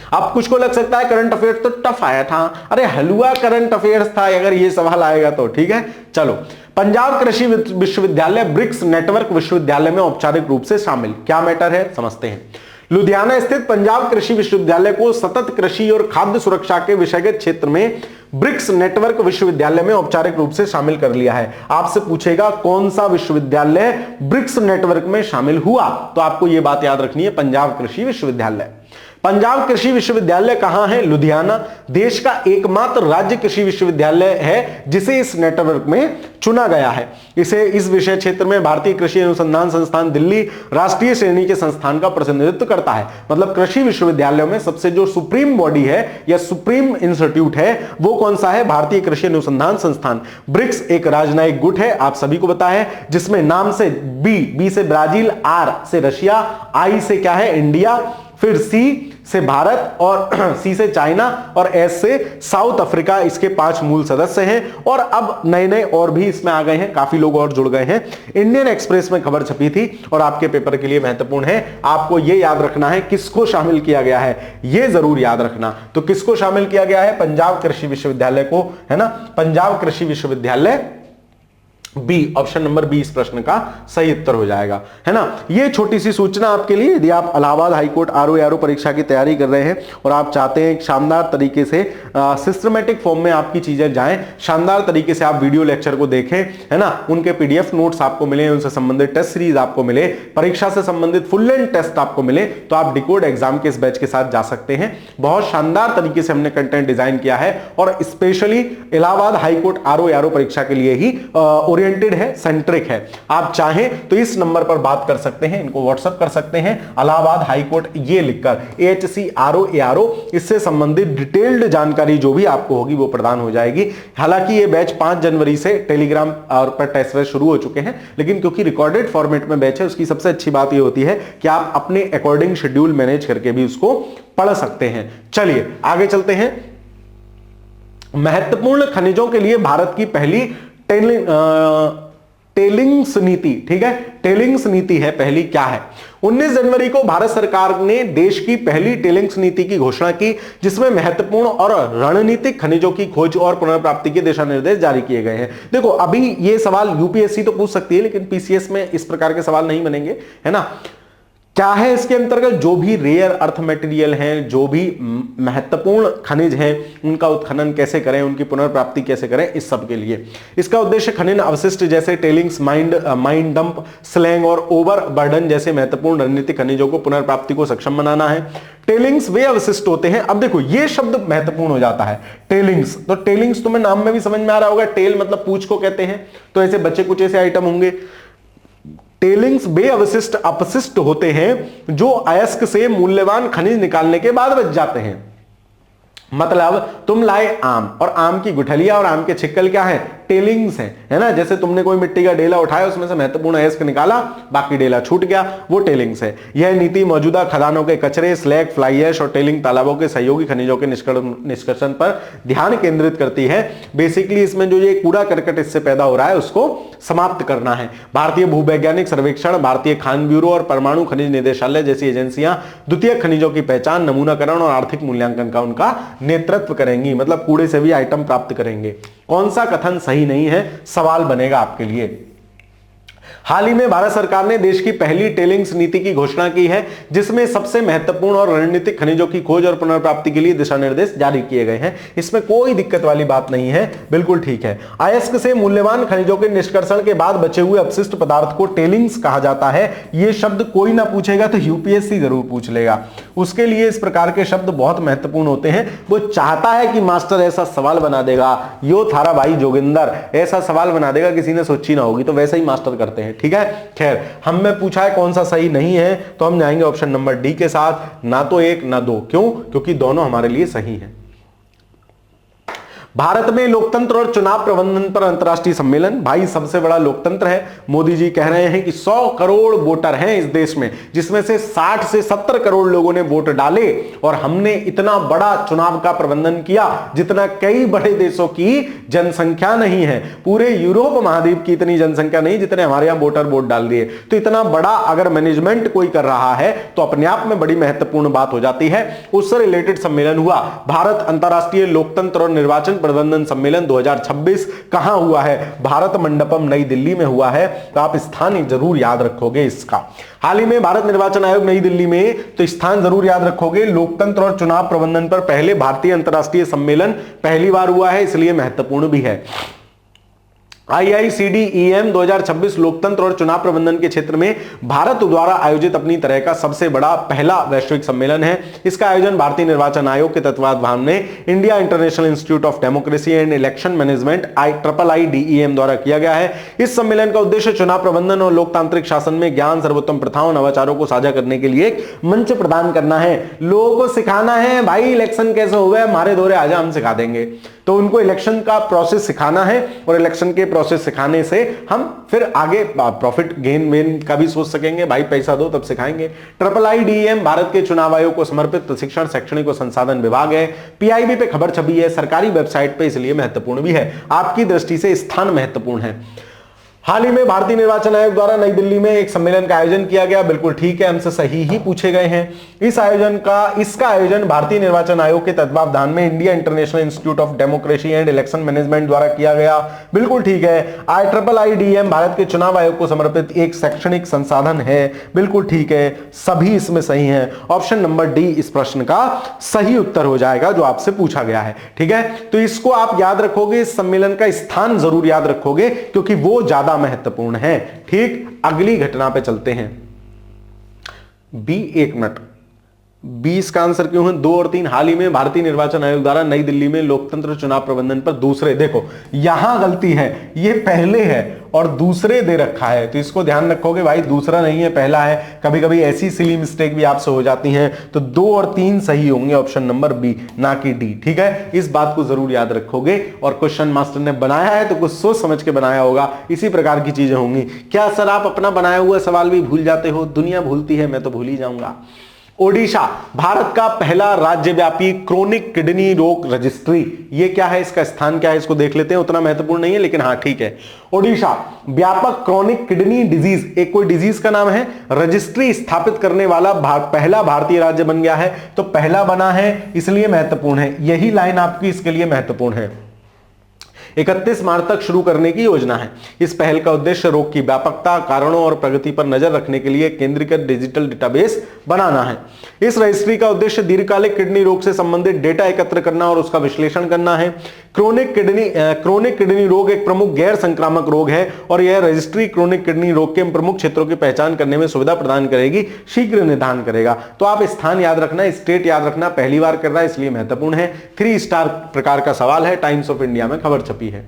S1: अब कुछ को लग सकता है करंट अफेयर्स तो टफ आया था, अरे हलवा करंट अफेयर्स था अगर ये सवाल आएगा तो। ठीक है, चलो। पंजाब कृषि विश्वविद्यालय ब्रिक्स नेटवर्क विश्वविद्यालय में औपचारिक रूप से शामिल, क्या मैटर है समझते हैं। लुधियाना स्थित पंजाब कृषि विश्वविद्यालय को सतत कृषि और खाद्य सुरक्षा के विषयगत क्षेत्र में ब्रिक्स नेटवर्क विश्वविद्यालय में औपचारिक रूप से शामिल कर लिया है। आपसे पूछेगा कौन सा विश्वविद्यालय ब्रिक्स नेटवर्क में शामिल हुआ, तो आपको यह बात याद रखनी है, पंजाब कृषि विश्वविद्यालय। पंजाब कृषि विश्वविद्यालय कहां है? लुधियाना। देश का एकमात्र राज्य कृषि विश्वविद्यालय है जिसे इस नेटवर्क में चुना गया है। इसे इस विषय क्षेत्र में भारतीय कृषि अनुसंधान संस्थान दिल्ली राष्ट्रीय श्रेणी के संस्थान का प्रतिनिधित्व करता है। मतलब कृषि विश्वविद्यालयों में सबसे जो सुप्रीम बॉडी है या सुप्रीम इंस्टीट्यूट है वो कौन सा है? भारतीय कृषि अनुसंधान संस्थान। ब्रिक्स एक राजनयिक गुट है, आप सभी को पता है, जिसमें नाम से बी से ब्राजील, आर से रशिया, आई से क्या है? इंडिया, फिर सी से भारत और सी से चाइना और एस से साउथ अफ्रीका, इसके 5 मूल सदस्य हैं। और अब नए नए और भी इसमें आ गए हैं, काफी लोग और जुड़ गए हैं। इंडियन एक्सप्रेस में खबर छपी थी और आपके पेपर के लिए महत्वपूर्ण है, आपको यह याद रखना है किसको शामिल किया गया है, यह जरूर याद रखना। तो किसको शामिल किया गया है? पंजाब कृषि विश्वविद्यालय को, है ना, पंजाब कृषि विश्वविद्यालय, बी, ऑप्शन नंबर बी इस प्रश्न का सही उत्तर हो जाएगा, है ना। ये छोटी सी सूचना आपके लिए, यदि आप इलाहाबाद हाईकोर्ट आरओ परीक्षा की तैयारी कर रहे हैं और आप चाहते हैं शानदार तरीके से सिस्टमेटिक फॉर्म में आपकी चीजें जाएं, शानदार तरीके से आप वीडियो लेक्चर को देखें, है ना, उनके पीडीएफ नोट्स आपको मिले, उनसे संबंधित टेस्ट सीरीज आपको मिले, परीक्षा से संबंधित फुल लेंथ टेस्ट आपको मिले, तो आप डिकोड एग्जाम के इस बैच के साथ जा सकते हैं। बहुत शानदार तरीके से हमने कंटेंट डिजाइन किया है और स्पेशली इलाहाबाद हाईकोर्ट आरओ परीक्षा के लिए ही ओरिएंटेड है, सेंट्रिक है। आप चाहें तो इस नंबर पर बात कर सकते हैं, इनको व्हाट्सएप कर सकते हैं, इलाहाबाद हाईकोर्ट ये लिखकर AHCRO, इससे संबंधित डिटेल्ड जानकारी जो भी आपको होगी वो प्रदान हो जाएगी। हालांकि ये बैच 5 जनवरी से टेलीग्राम और पर टेस्ट शुरू हो चुके हैं, लेकिन क्योंकि रिकॉर्डेड फॉर्मेट में बैच है, उसकी सबसे अच्छी बात ये होती है कि आप अपने अकॉर्डिंग शेड्यूल मैनेज करके भी उसको पढ़ सकते हैं। चलिए आगे चलते हैं। महत्वपूर्ण खनिजों के लिए भारत की पहली टेलिंग्स नीति, ठीक है, टेलिंग्स नीति है पहली, क्या है? 19 जनवरी को भारत सरकार ने देश की पहली टेलिंग्स नीति की घोषणा की, जिसमें महत्वपूर्ण और रणनीतिक खनिजों की खोज और पुनर्प्राप्ति के दिशा निर्देश जारी किए गए हैं। देखो अभी ये सवाल यूपीएससी तो पूछ सकती है, लेकिन पीसीएस में इस प्रकार के सवाल नहीं बनेंगे, है ना। क्या है इसके अंतर्गत? जो भी रेयर अर्थ मटेरियल हैं, जो भी महत्वपूर्ण खनिज हैं, उनका उत्खनन कैसे करें, उनकी पुनर्प्राप्ति कैसे करें, इस सब के लिए इसका उद्देश्य खनन अवशिष्ट जैसे टेलिंग्स, माइन डंप, स्लैंग और ओवरबर्डन जैसे महत्वपूर्ण रणनीतिक खनिजों को पुनर्प्राप्ति को सक्षम बनाना है। टेलिंग्स वे अवशिष्ट होते हैं। अब देखो ये शब्द महत्वपूर्ण हो जाता है, टेलिंग्स। तो टेलिंग्स तुम्हें नाम में भी समझ में आ रहा होगा, टेल मतलब पूंछ को कहते हैं, तो ऐसे बच्चे कुछ ऐसे आइटम होंगे। टेलिंग्स वे अवशिष्ट अपशिष्ट होते हैं जो अयस्क से मूल्यवान खनिज निकालने के बाद बच जाते हैं। मतलब तुम लाए आम और आम की गुठलियां और आम के छिक्कल क्या है? टेलिंग्स है ना। जैसे तुमने कोई मिट्टी का डेला उठाया, उसमें से महत्वपूर्ण अयस्क निकाला, बाकी डेला छूट गया, वो टेलिंग्स है। यह नीति मौजूदा खदानों के कचरे, स्लैग, फ्लाई ऐश और टेलिंग तालाबों के सहयोगी खनिजों के निष्कर्षण पर ध्यान केंद्रित करती है। बेसिकली इसमें जो ये कूड़ा करकट इससे पैदा हो रहा है उसको समाप्त करना है। भारतीय भूवैज्ञानिक सर्वेक्षण, भारतीय खान ब्यूरो और परमाणु खनिज निदेशालय जैसी एजेंसियां द्वितीयक खनिजों की पहचान, नमूनाकरण और आर्थिक मूल्यांकन का उनका नेतृत्व करेंगी। मतलब कूड़े से भी आइटम प्राप्त करेंगे। कौन सा कथन सही नहीं है, सवाल बनेगा आपके लिए। हाल ही में भारत सरकार ने देश की पहली टेलिंग्स नीति की घोषणा की है, जिसमें सबसे महत्वपूर्ण और रणनीतिक खनिजों की खोज और पुनर्प्राप्ति के लिए दिशा निर्देश जारी किए गए हैं। इसमें कोई दिक्कत वाली बात नहीं है, बिल्कुल ठीक है। अयस्क से मूल्यवान खनिजों के निष्कर्षण के बाद बचे हुए अपशिष्ट पदार्थ को टेलिंग्स कहा जाता है। यह शब्द कोई ना पूछेगा तो यूपीएससी जरूर पूछ लेगा। उसके लिए इस प्रकार के शब्द बहुत महत्वपूर्ण होते हैं। वो चाहता है कि मास्टर ऐसा सवाल बना देगा, यो थारा भाई जोगिंदर ऐसा सवाल बना देगा, किसी ने सोची ना होगी, तो वैसा ही मास्टर करते हैं, ठीक है। खैर हम में पूछा है कौन सा सही नहीं है, तो हम जाएंगे ऑप्शन नंबर डी के साथ, ना तो 1 ना 2। क्यों? क्योंकि दोनों हमारे लिए सही है। भारत में लोकतंत्र और चुनाव प्रबंधन पर अंतर्राष्ट्रीय सम्मेलन। भाई सबसे बड़ा लोकतंत्र है। मोदी जी कह रहे हैं कि 100 करोड़ वोटर हैं इस देश में, जिसमें से 60 से 70 करोड़ लोगों ने वोट डाले, और हमने इतना बड़ा चुनाव का प्रबंधन किया जितना कई बड़े देशों की जनसंख्या नहीं है। पूरे यूरोप महाद्वीप की इतनी जनसंख्या नहीं जितने हमारे यहां वोटर वोट डाल दिए। तो इतना बड़ा अगर मैनेजमेंट कोई कर रहा है तो अपने आप में बड़ी महत्वपूर्ण बात हो जाती है। उससे रिलेटेड सम्मेलन हुआ, भारत अंतरराष्ट्रीय लोकतंत्र और निर्वाचन प्रबंधन सम्मेलन 2026। कहां हुआ है? भारत मंडपम नई दिल्ली में हुआ है। तो आप स्थान जरूर याद रखोगे इसका। हाल ही में भारत निर्वाचन आयोग नई दिल्ली में, तो स्थान जरूर याद रखोगे। लोकतंत्र और चुनाव प्रबंधन पर पहले भारतीय अंतरराष्ट्रीय सम्मेलन पहली बार हुआ है, इसलिए महत्वपूर्ण भी है। IICDEM 2026 लोकतंत्र और चुनाव प्रबंधन के क्षेत्र में भारत द्वारा आयोजित अपनी तरह का सबसे बड़ा पहला वैश्विक सम्मेलन है। इसका आयोजन भारतीय निर्वाचन आयोग के तत्वावधान में India international institute of democracy and election management IIIDEM द्वारा किया गया है। इस सम्मेलन का उद्देश्य चुनाव प्रबंधन और लोकतांत्रिक शासन में ज्ञान, सर्वोत्तम प्रथाओं, नवाचारों को साझा करने के लिए एक मंच प्रदान करना है। लोगों को सिखाना है भाई इलेक्शन कैसे हो गए, हमारे दौरे आजा, हम सिखा देंगे। तो उनको इलेक्शन का प्रोसेस सिखाना है और इलेक्शन के प्रोसेस सिखाने से हम फिर आगे प्रॉफिट गेन वेन का भी सोच सकेंगे। भाई पैसा दो तब सिखाएंगे। IIIDEM भारत के चुनाव आयोग को समर्पित प्रशिक्षण, शैक्षणिक और संसाधन विभाग है। PIB पे खबर छपी है, सरकारी वेबसाइट पे, इसलिए महत्वपूर्ण भी है। आपकी दृष्टि से स्थान महत्वपूर्ण है। हाल ही में भारतीय निर्वाचन आयोग द्वारा नई दिल्ली में एक सम्मेलन का आयोजन किया गया। बिल्कुल ठीक है, हमसे सही ही पूछे गए हैं। इसका आयोजन भारतीय निर्वाचन आयोग के तत्वावधान में India international institute of democracy and election management द्वारा किया गया। बिल्कुल ठीक है। IIIDEM भारत के चुनाव आयोग को समर्पित एक शैक्षणिक संसाधन है। बिल्कुल ठीक है, सभी इसमें सही हैं। ऑप्शन नंबर डी इस प्रश्न का सही उत्तर हो जाएगा जो आपसे पूछा गया है। ठीक है, तो इसको आप याद रखोगे, इस सम्मेलन का स्थान जरूर याद रखोगे क्योंकि वो ज्यादा महत्वपूर्ण है। ठीक, अगली घटना पे चलते हैं। बी, 1 मिनट, 20 का आंसर क्यों है? 2 और 3। हाल ही में भारतीय निर्वाचन आयोग द्वारा नई दिल्ली में लोकतंत्र चुनाव प्रबंधन पर दूसरे, देखो यहां गलती है, ये पहले है और दूसरे दे रखा है, तो इसको ध्यान रखोगे भाई, दूसरा नहीं है पहला है। कभी कभी ऐसी सिली मिस्टेक भी आपसे हो जाती हैं, तो 2 और 3 सही होंगे, ऑप्शन नंबर बी ना कि डी। ठीक है, इस बात को जरूर याद रखोगे। और क्वेश्चन मास्टर ने बनाया है तो कुछ सोच समझ के बनाया होगा, इसी प्रकार की चीजें होंगी। क्या सर आप अपना बनाया हुआ सवाल भी भूल जाते हो? दुनिया भूलती है, मैं तो भूल ही जाऊंगा। ओडिशा भारत का पहला राज्यव्यापी क्रोनिक किडनी रोग रजिस्ट्री, ये क्या है, इसका स्थान क्या है, इसको देख लेते हैं। उतना महत्वपूर्ण नहीं है लेकिन हाँ ठीक है। ओडिशा व्यापक क्रोनिक किडनी डिजीज, एक कोई डिजीज का नाम है, रजिस्ट्री स्थापित करने वाला पहला भारतीय राज्य बन गया है। तो पहला बना है इसलिए महत्वपूर्ण है, यही लाइन आपकी इसके लिए महत्वपूर्ण है। 31 मार्च तक शुरू करने की योजना है। इस पहल का उद्देश्य रोग की व्यापकता, कारणों और प्रगति पर नजर रखने के लिए केंद्रीकृत डिजिटल डेटाबेस बनाना है। इस रजिस्ट्री का उद्देश्य दीर्घकालिक किडनी रोग से संबंधित डेटा एकत्र करना और उसका विश्लेषण करना है। क्रोनिक किडनी रोग एक प्रमुख गैर संक्रामक रोग है और यह रजिस्ट्री क्रोनिक किडनी रोग के प्रमुख क्षेत्रों की पहचान करने में सुविधा प्रदान करेगी, शीघ्र निदान करेगा। तो आप स्थान याद रखना, स्टेट याद रखना, पहली बार कर रहा है इसलिए महत्वपूर्ण है। 3 स्टार प्रकार का सवाल है, टाइम्स ऑफ इंडिया में खबर छपी है।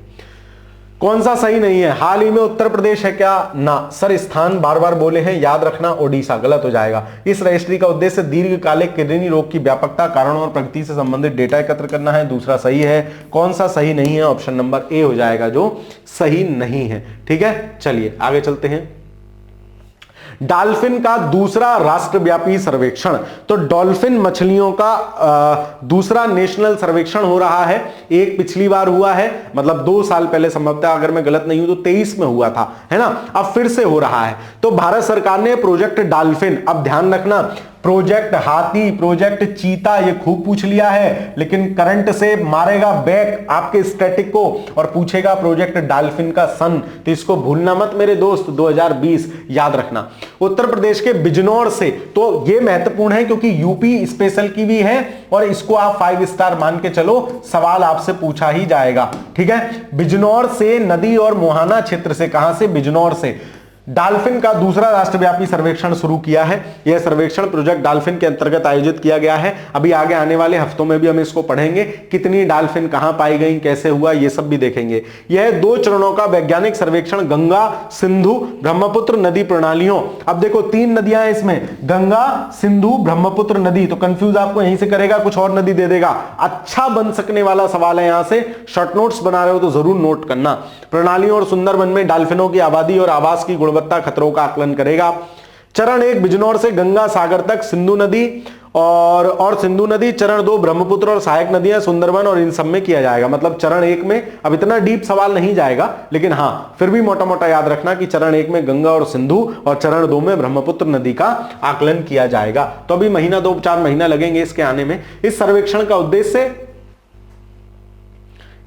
S1: कौन सा सही नहीं है? हाल ही में उत्तर प्रदेश है क्या? ना सर, स्थान बार बार बोले हैं, याद रखना ओडिशा, गलत हो जाएगा। इस रजिस्ट्री का उद्देश्य दीर्घकालिक किडनी रोग की व्यापकता, कारणों और प्रगति से संबंधित डेटा एकत्र करना है, दूसरा सही है। कौन सा सही नहीं है? ऑप्शन नंबर ए हो जाएगा जो सही नहीं है। ठीक है, चलिए आगे चलते हैं। डॉल्फिन का दूसरा राष्ट्रव्यापी सर्वेक्षण, तो डॉल्फिन मछलियों का दूसरा नेशनल सर्वेक्षण हो रहा है। एक पिछली बार हुआ है, मतलब 2 साल पहले संभवतः, अगर मैं गलत नहीं हूं तो 23 में हुआ था, है ना। अब फिर से हो रहा है। तो भारत सरकार ने प्रोजेक्ट डॉल्फिन, अब ध्यान रखना, प्रोजेक्ट हाथी, प्रोजेक्ट चीता, ये खूब पूछ लिया है, लेकिन करंट से मारेगा बैक आपके स्टैटिक को और पूछेगा प्रोजेक्ट डॉल्फिन का सन, तो इसको भूलना मत मेरे दोस्त। 2020 याद रखना। उत्तर प्रदेश के बिजनौर से, तो ये महत्वपूर्ण है क्योंकि यूपी स्पेशल की भी है और इसको आप 5 स्टार मान के चलो, सवाल आपसे पूछा ही जाएगा। ठीक है, बिजनौर से नदी और मोहाना क्षेत्र से, कहां से? बिजनौर से डॉल्फिन का दूसरा राष्ट्रव्यापी सर्वेक्षण शुरू किया है। यह सर्वेक्षण प्रोजेक्ट डॉल्फिन के अंतर्गत आयोजित किया गया है। अभी आगे आने वाले हफ्तों में भी हम इसको पढ़ेंगे, कितनी डॉल्फिन कहां पाई गई, कैसे हुआ, ये सब भी देखेंगे। यह 2 चरणों का वैज्ञानिक सर्वेक्षण गंगा, सिंधु, ब्रह्मपुत्र नदी प्रणालियों, अब देखो 3 नदियां हैं इसमें, गंगा, सिंधु, ब्रह्मपुत्र नदी, तो कंफ्यूज आपको यहीं से करेगा, कुछ और नदी दे देगा। अच्छा बन सकने वाला सवाल है, यहां से शॉर्ट नोट्स बना रहे हो तो जरूर नोट करना। प्रणालियों और सुंदरवन में डॉल्फिनों की आबादी और आवास की गुणवत्ता खतरों का आकलन करेगा। चरण 1 बिजनौर से गंगा सागर तक सिंधु नदी और सिंधु नदी। चरण 2 ब्रह्मपुत्र और सहायक नदियां, सुंदरवन और इन सब में किया जाएगा। मतलब चरण 1 में अब इतना डीप सवाल नहीं जाएगा, लेकिन हां फिर भी मोटा मोटा याद रखना कि चरण 1 में गंगा और सिंधु और चरण 2 में ब्रह्मपुत्र नदी का आकलन किया जाएगा। तो अभी महीना 2-4 महीना लगेंगे इसके आने में। इस सर्वेक्षण का उद्देश्य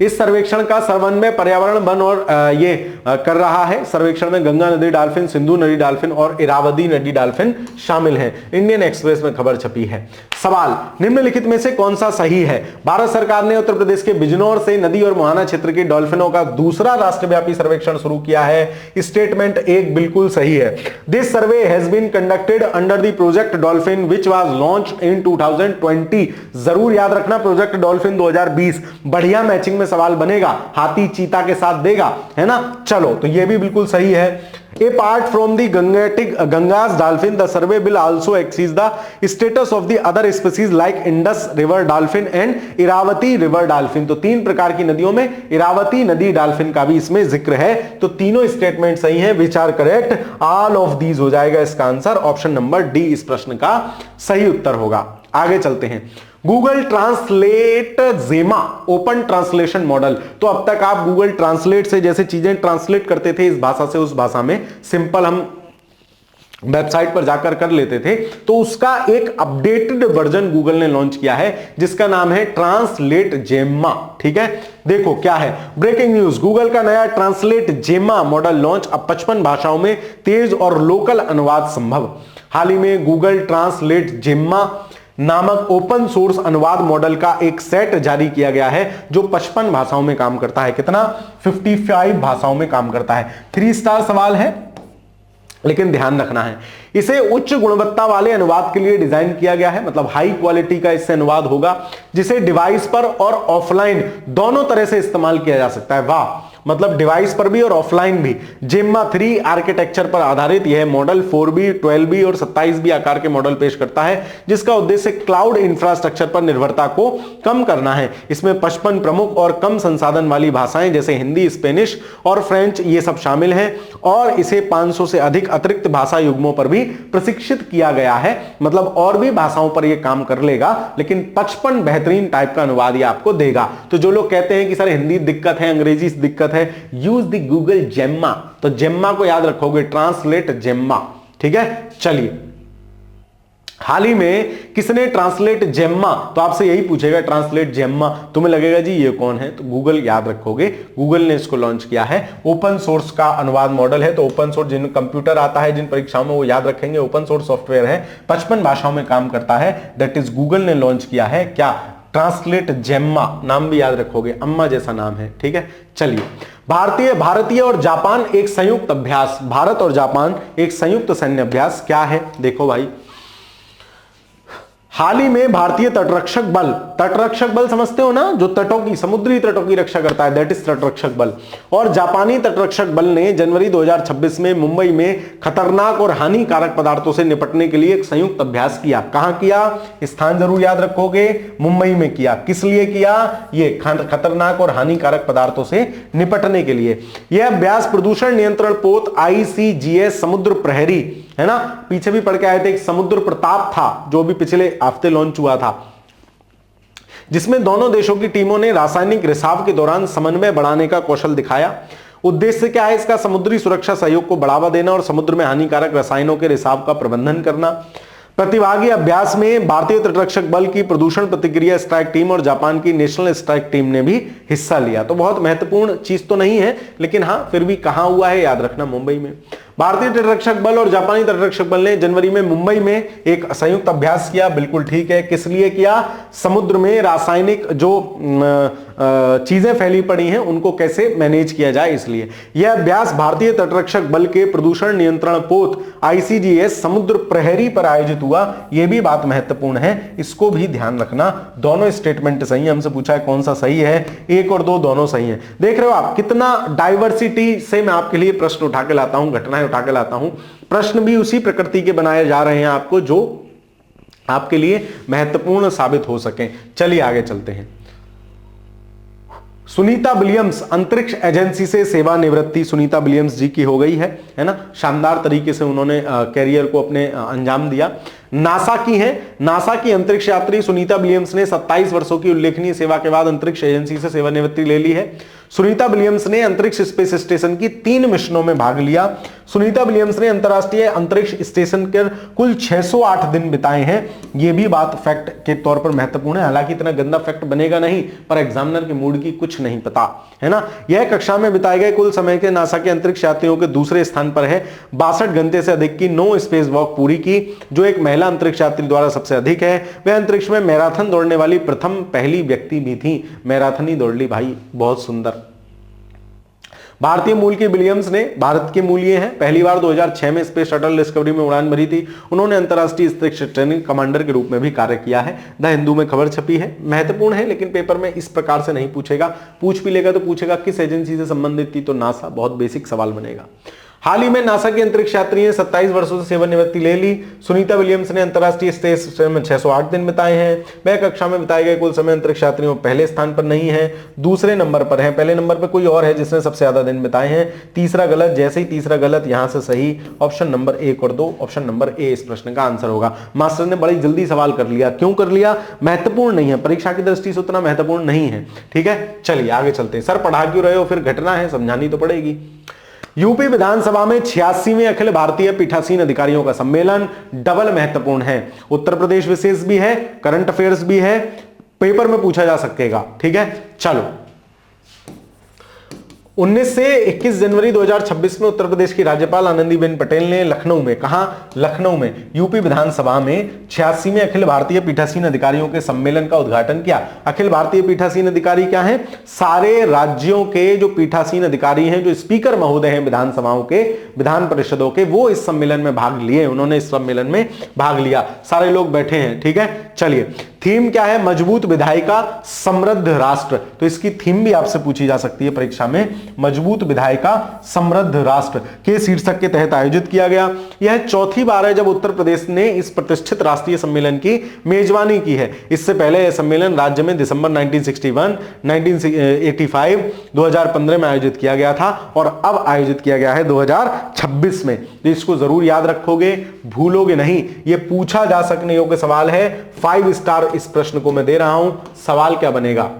S1: इस सर्वेक्षण का समन्वय पर्यावरण, वन और ये कर रहा है। सर्वेक्षण में गंगा नदी डॉल्फिन, सिंधु नदी डॉल्फिन और इरावदी नदी डॉल्फिन शामिल हैं। इंडियन एक्सप्रेस में खबर छपी है। सवाल, निम्नलिखित में से कौन सा सही है? भारत सरकार ने उत्तर प्रदेश के बिजनौर से नदी और मुहाना क्षेत्र की डॉल्फिनों का दूसरा राष्ट्रव्यापी सर्वेक्षण शुरू किया है। स्टेटमेंट एक बिल्कुल सही है। This survey has been conducted under the project Dolphin which was launched in 2020। जरूर याद रखना, प्रोजेक्ट डॉल्फिन 2020। बढ़िया मैचिंग में सवाल बनेगा, हाथी चीता के साथ देगा, है ना। चलो, तो ये भी बिल्कुल सही है। Apart from the Ganga's dolphin, the survey will also assess the status of the other species like Indus River dolphin and Iravati River dolphin। तो 3 प्रकार की नदियों में इरावती नदी डॉल्फिन का भी इसमें जिक्र है। तो तीनों स्टेटमेंट सही हैं, which are correct. All of these हो जाएगा इसका आंसर। ऑप्शन नंबर डी इस प्रश्न का सही उत्तर होगा। आगे चलते हैं। गूगल ट्रांसलेट जेमा ओपन ट्रांसलेशन मॉडल। तो अब तक आप गूगल ट्रांसलेट से जैसे चीजें ट्रांसलेट करते थे इस भाषा से उस भाषा में, सिंपल हम वेबसाइट पर जाकर कर लेते थे, तो उसका एक अपडेटेड वर्जन गूगल ने लॉन्च किया है जिसका नाम है ट्रांसलेट जेमा। ठीक है, देखो क्या है। ब्रेकिंग न्यूज, गूगल का नया ट्रांसलेट जेमा मॉडल लॉन्च। अब 55 भाषाओं में तेज और लोकल अनुवाद संभव। हाल ही में गूगल ट्रांसलेट जेमा नामक ओपन सोर्स अनुवाद मॉडल का एक सेट जारी किया गया है जो 55 भाषाओं में काम करता है। कितना? 55 भाषाओं में काम करता है। 3 स्टार सवाल है, लेकिन ध्यान रखना है इसे उच्च गुणवत्ता वाले अनुवाद के लिए डिजाइन किया गया है। मतलब हाई क्वालिटी का इससे अनुवाद होगा जिसे डिवाइस पर और ऑफलाइन दोनों तरह से इस्तेमाल किया जा सकता है। वाह, मतलब डिवाइस पर भी और ऑफलाइन भी। जेमा 3 आर्किटेक्चर पर आधारित यह मॉडल 4B, 12B और 27B आकार के मॉडल पेश करता है जिसका उद्देश्य क्लाउड इंफ्रास्ट्रक्चर पर निर्भरता को कम करना है। इसमें 55 प्रमुख और कम संसाधन वाली भाषाएं जैसे हिंदी, स्पेनिश और फ्रेंच ये सब शामिल हैं और इसे 500 से अधिक अतिरिक्त भाषा युग्मों पर भी प्रशिक्षित किया गया है। मतलब और भी भाषाओं पर यह काम कर लेगा, लेकिन 55 बेहतरीन टाइप का अनुवाद यह आपको देगा। तो जो लोग कहते हैं कि सर हिंदी दिक्कत है, अंग्रेजी दिक्कत है, यूज द गूगल जेम्मा। तो जेम्मा को याद रखोगे, ट्रांसलेट जेम्मा। ठीक है, चलिए। हाल ही में किसने ट्रांसलेट जेम्मा, तो आपसे यही पूछेगा ट्रांसलेट जेम्मा, तुम्हें लगेगा जी ये कौन है, तो गूगल याद रखोगे, गूगल ने इसको लॉन्च किया है। ओपन सोर्स का अनुवाद मॉडल है। तो ओपन सोर्स, जिन कंप्यूटर आता है जिन परीक्षाओं में वो याद रखेंगे, ओपन सोर्स सॉफ्टवेयर है, 55 भाषाओं में काम करता है। दैट इज गूगल ने लॉन्च किया है। क्या? ट्रांसलेट जेम्मा। नाम भी याद रखोगे, अम्मा जैसा नाम है। ठीक है, चलिए। भारतीय और जापान एक संयुक्त अभ्यास। भारत और जापान एक संयुक्त सैन्य अभ्यास क्या है? देखो भाई, हाल ही में भारतीय तटरक्षक बल समझते हो ना, जो तटों की, समुद्री तटों की रक्षा करता है, दैट इज तटरक्षक बल। और जापानी तटरक्षक बल ने जनवरी 2026 में मुंबई में खतरनाक और हानिकारक पदार्थों से निपटने के लिए एक संयुक्त अभ्यास किया। कहां किया? स्थान जरूर याद रखोगे, मुंबई में किया। किस लिए किया? ये खतरनाक और हानिकारक पदार्थों से निपटने के लिए। यह अभ्यास प्रदूषण नियंत्रण पोत ICGS समुद्र प्रहरी, है ना, पीछे भी पढ़ के आए थे। एक समुद्र प्रताप था जो भी पिछले हफ्ते लॉन्च हुआ था, जिसमें दोनों देशों की टीमों ने रासायनिक रिसाव के दौरान समन्वय बढ़ाने का कौशल दिखाया। उद्देश्य क्या है इसका? समुद्री सुरक्षा सहयोग को बढ़ावा देना और समुद्र में हानिकारक रसायनों के रिसाव का प्रबंधन करना। प्रतिभागी अभ्यास में भारतीय तटरक्षक बल की प्रदूषण प्रतिक्रिया स्ट्राइक टीम और जापान की नेशनल स्ट्राइक टीम ने भी हिस्सा लिया। तो बहुत महत्वपूर्ण चीज तो नहीं है, लेकिन हाँ फिर भी कहां हुआ है याद रखना, मुंबई में। भारतीय तटरक्षक बल और जापानी तटरक्षक बल ने जनवरी में मुंबई में एक संयुक्त अभ्यास किया। बिल्कुल ठीक है। किस लिए किया? समुद्र में रासायनिक जो चीजें फैली पड़ी हैं उनको कैसे मैनेज किया जाए, इसलिए यह अभ्यास भारतीय तटरक्षक बल के प्रदूषण नियंत्रण पोत ICGS समुद्र प्रहरी पर आयोजित हुआ। यह भी बात महत्वपूर्ण है, इसको भी ध्यान रखना। दोनों स्टेटमेंट सही है। हमसे पूछा है कौन सा सही है, 1 और 2 दोनों सही है। देख रहे हो आप कितना डाइवर्सिटी से मैं आपके लिए प्रश्न उठा के लाता हूं, घटनाएं उठा के लाता हूं। प्रश्न भी उसी प्रकृति के बनाए जा रहे हैं आपको जो आपके लिए महत्वपूर्ण साबित हो सके। चलिए आगे चलते हैं। सुनीता विलियम्स अंतरिक्ष एजेंसी से सेवानिवृत्ति सुनीता विलियम्स जी की हो गई है ना। शानदार तरीके से उन्होंने कैरियर को अपने अंजाम दिया। नासा की हैं, नासा की अंतरिक्ष यात्री सुनीता विलियम्स ने 27 वर्षों की उल्लेखनीय सेवा के बाद अंतरिक्ष एजेंसी से सेवानिवृत्ति ले ली है। सुनीता विलियम्स ने अंतरिक्ष स्पेस स्टेशन की 3 मिशनों में भाग लिया। सुनीता विलियम्स ने अंतरराष्ट्रीय अंतरिक्ष स्टेशन पर कुल 608 दिन बिताए हैं। यह भी बात फैक्ट के तौर पर महत्वपूर्ण है, हालांकि इतना गंदा फैक्ट बनेगा नहीं, पर एग्जामिनर के मूड की कुछ नहीं पता है ना। यह कक्षा में बिताए गए कुल समय के नासा के अंतरिक्ष यात्रियों के दूसरे स्थान पर है। 62 घंटे से अधिक की 9 स्पेस वॉक पूरी की, जो एक महिला अंतरिक्ष यात्री द्वारा सबसे अधिक है। वह अंतरिक्ष में मैराथन दौड़ने वाली प्रथम पहली व्यक्ति भी थी। मैराथन ही दौड़ ली भाई, बहुत सुंदर। भारतीय मूल की विलियम्स ने, भारत के मूल ये हैं, पहली बार 2006 में स्पेस शटल डिस्कवरी में उड़ान भरी थी। उन्होंने अंतरराष्ट्रीय अंतरिक्ष ट्रेनिंग कमांडर के रूप में भी कार्य किया है। द हिंदू में खबर छपी है, महत्वपूर्ण है, लेकिन पेपर में इस प्रकार से नहीं पूछेगा। पूछ भी लेगा तो पूछेगा किस एजेंसी से संबंधित थी, तो नासा, बहुत बेसिक सवाल बनेगा। हाल ही में नासा की अंतरिक्ष यात्री ने 27 वर्षों से सेवानिवृत्ति ले ली। सुनीता विलियम्स ने अंतरराष्ट्रीय स्पेस स्टेशन में 608 दिन बिताए हैं। वह कक्षा में बिताए गए कुल समय अंतरिक्ष यात्रियों पहले स्थान पर नहीं है, दूसरे नंबर पर है। पहले नंबर पर कोई और है जिसने सबसे ज्यादा दिन बिताए हैं। तीसरा गलत, जैसे ही तीसरा गलत यहां से सही। ऑप्शन नंबर 1 और 2, ऑप्शन नंबर ए इस प्रश्न का आंसर होगा। मास्टर ने बड़ी जल्दी सवाल कर लिया, क्यों कर लिया? महत्वपूर्ण नहीं है, परीक्षा की दृष्टि से उतना महत्वपूर्ण नहीं है। ठीक है, चलिए आगे चलते हैं। सर पढ़ा क्यों रहे हो? फिर घटना है, समझानी तो पड़ेगी। यूपी विधानसभा में 86वें अखिल भारतीय पीठासीन अधिकारियों का सम्मेलन डबल महत्वपूर्ण है। उत्तर प्रदेश विशेष भी है, करंट अफेयर्स भी है, पेपर में पूछा जा सकेगा। ठीक है, चलो 19 से 21 जनवरी 2026 में उत्तर प्रदेश की राज्यपाल आनंदीबेन पटेल ने लखनऊ में, कहा? लखनऊ में यूपी विधानसभा में 86वें अखिल भारतीय पीठासीन अधिकारियों के सम्मेलन का उद्घाटन किया। अखिल भारतीय पीठासीन अधिकारी क्या है? सारे राज्यों के जो पीठासीन अधिकारी हैं, जो स्पीकर महोदय हैं विधानसभाओं के, विधान परिषदों के, वो इस सम्मेलन में भाग लिए। उन्होंने इस सम्मेलन में भाग लिया, सारे लोग बैठे हैं। ठीक है, चलिए थीम क्या है? मजबूत विधायिका समृद्ध राष्ट्र। तो इसकी थीम भी आपसे पूछी जा सकती है परीक्षा में, मजबूत विधायिका समृद्ध राष्ट्र के शीर्षक के तहत आयोजित किया गया। यह चौथी बार है जब उत्तर प्रदेश ने इस प्रतिष्ठित राष्ट्रीय सम्मेलन की मेजबानी की है। इससे पहले यह सम्मेलन राज्य में दिसंबर 1961, 1985, 2015 में आयोजित किया गया था और अब आयोजित किया गया है 2026 में। इसको जरूर याद रखोगे, भूलोगे नहीं। यह पूछा जा सकने योग्य सवाल है। 5 स्टार इस प्रश्न को मैं दे रहा हूं। सवाल क्या बनेगा?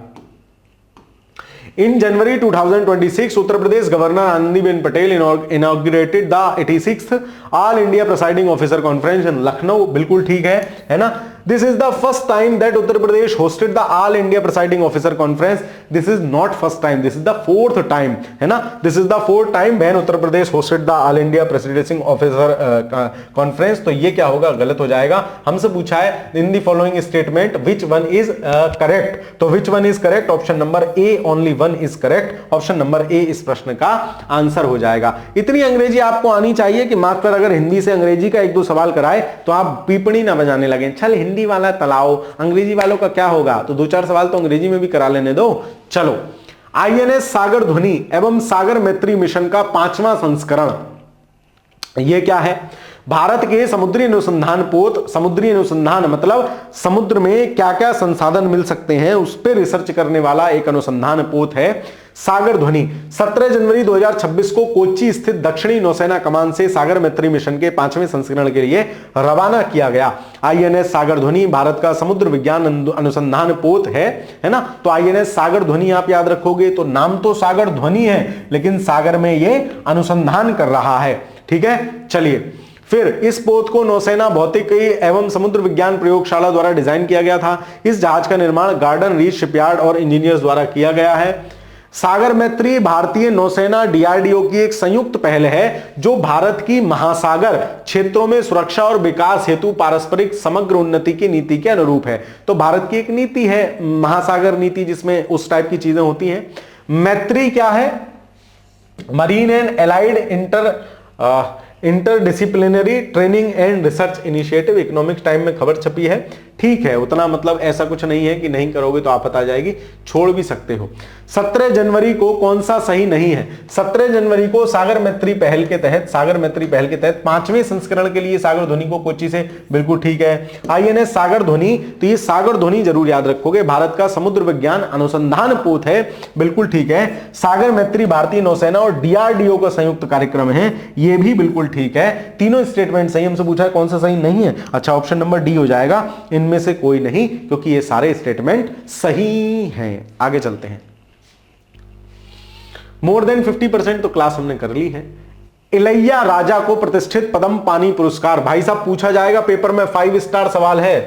S1: In January 2026, Uttar Pradesh governor Anandiben Patel inaugurated the 86th All India Presiding Officer Conference in Lucknow. बिल्कुल ठीक है ना? This is the first time that Uttar Pradesh hosted the All India Presiding Officer Conference. This is not first time, this is the 4th time, है ना? This is the 4th time when Uttar Pradesh hosted the All India Presiding Officer Conference. तो ये क्या होगा? गलत हो जाएगा। हमसे पूछा है in the following statement which one is correct? तो which one is correct? Option number A, only one is correct. Option number A इस प्रश्न का आंसर हो जाएगा। इतनी अंग्रेजी आपको आनी चाहिए कि मास्टर अगर हिंदी से अंग्रेजी का 1-2 सवाल कराए तो आप पीपणी ना बजाने लगे, चल हिंदी वाला तलाओ, अंग्रेजी वालों का क्या होगा? तो 2-4 सवाल तो अंग्रेजी में भी करा लेने दो। चलो, आईएनएस सागर ध्वनि एवं सागर मैत्री मिशन का 5वां संस्करण, यह क्या है? भारत के समुद्री अनुसंधान पोत, समुद्री अनुसंधान मतलब समुद्र में क्या क्या संसाधन मिल सकते हैं उस पर रिसर्च करने वाला एक अनुसंधान पोत है सागर ध्वनि। 17 जनवरी 2026 को कोच्चि स्थित दक्षिणी नौसेना कमान से सागर मैत्री मिशन के 5वें संस्करण के लिए रवाना किया गया। आईएनएस सागर ध्वनि भारत का समुद्र विज्ञान अनुसंधान पोत है ना? तो आईएनएस सागर ध्वनि आप याद रखोगे तो नाम तो सागर ध्वनि है, लेकिन सागर में ये अनुसंधान कर रहा है। ठीक है, चलिए फिर इस पोत को नौसेना भौतिकी एवं समुद्र विज्ञान प्रयोगशाला द्वारा डिजाइन किया गया था। इस जहाज का निर्माण गार्डन रीच शिपयार्ड और इंजीनियर्स द्वारा किया गया है। सागर मैत्री भारतीय नौसेना डीआरडीओ की एक संयुक्त पहल है जो भारत की महासागर क्षेत्रों में सुरक्षा और विकास हेतु पारस्परिक समग्र उन्नति की नीति के अनुरूप है। तो भारत की एक नीति है महासागर नीति, जिसमें उस टाइप की चीजें होती हैं। मैत्री क्या है? Marine and allied interdisciplinary training and research initiative. Economics time में खबर छपी है। ठीक है, उतना मतलब ऐसा कुछ नहीं है कि नहीं करोगे तो आफत आ जाएगी, छोड़ भी सकते हो। 17 जनवरी को कौन सा सही नहीं है? 17 जनवरी को सागर मैत्री पहल के तहत 5वें संस्करण के लिए सागर ध्वनि को कोच्चि से, बिल्कुल ठीक है। आईएनएस सागर ध्वनि, तो ये सागर ध्वनि जरूर याद रखोगे, भारत का समुद्र विज्ञान अनुसंधान पोत है, बिल्कुल ठीक है। सागर मैत्री भारतीय नौसेना और डीआरडीओ का संयुक्त कार्यक्रम है, ये भी बिल्कुल ठीक है। तीनों स्टेटमेंट सही। हमसे पूछा है कौन सा सही नहीं है? अच्छा, ऑप्शन नंबर डी हो जाएगा, इनमें से कोई नहीं, क्योंकि ये सारे स्टेटमेंट सही हैं। आगे चलते हैं। मोर देन 50% तो क्लास हमने कर ली है। इलैया राजा को प्रतिष्ठित पद्म पानी पुरस्कार? भाई साहब पूछा जाएगा पेपर में, 5 स्टार सवाल है,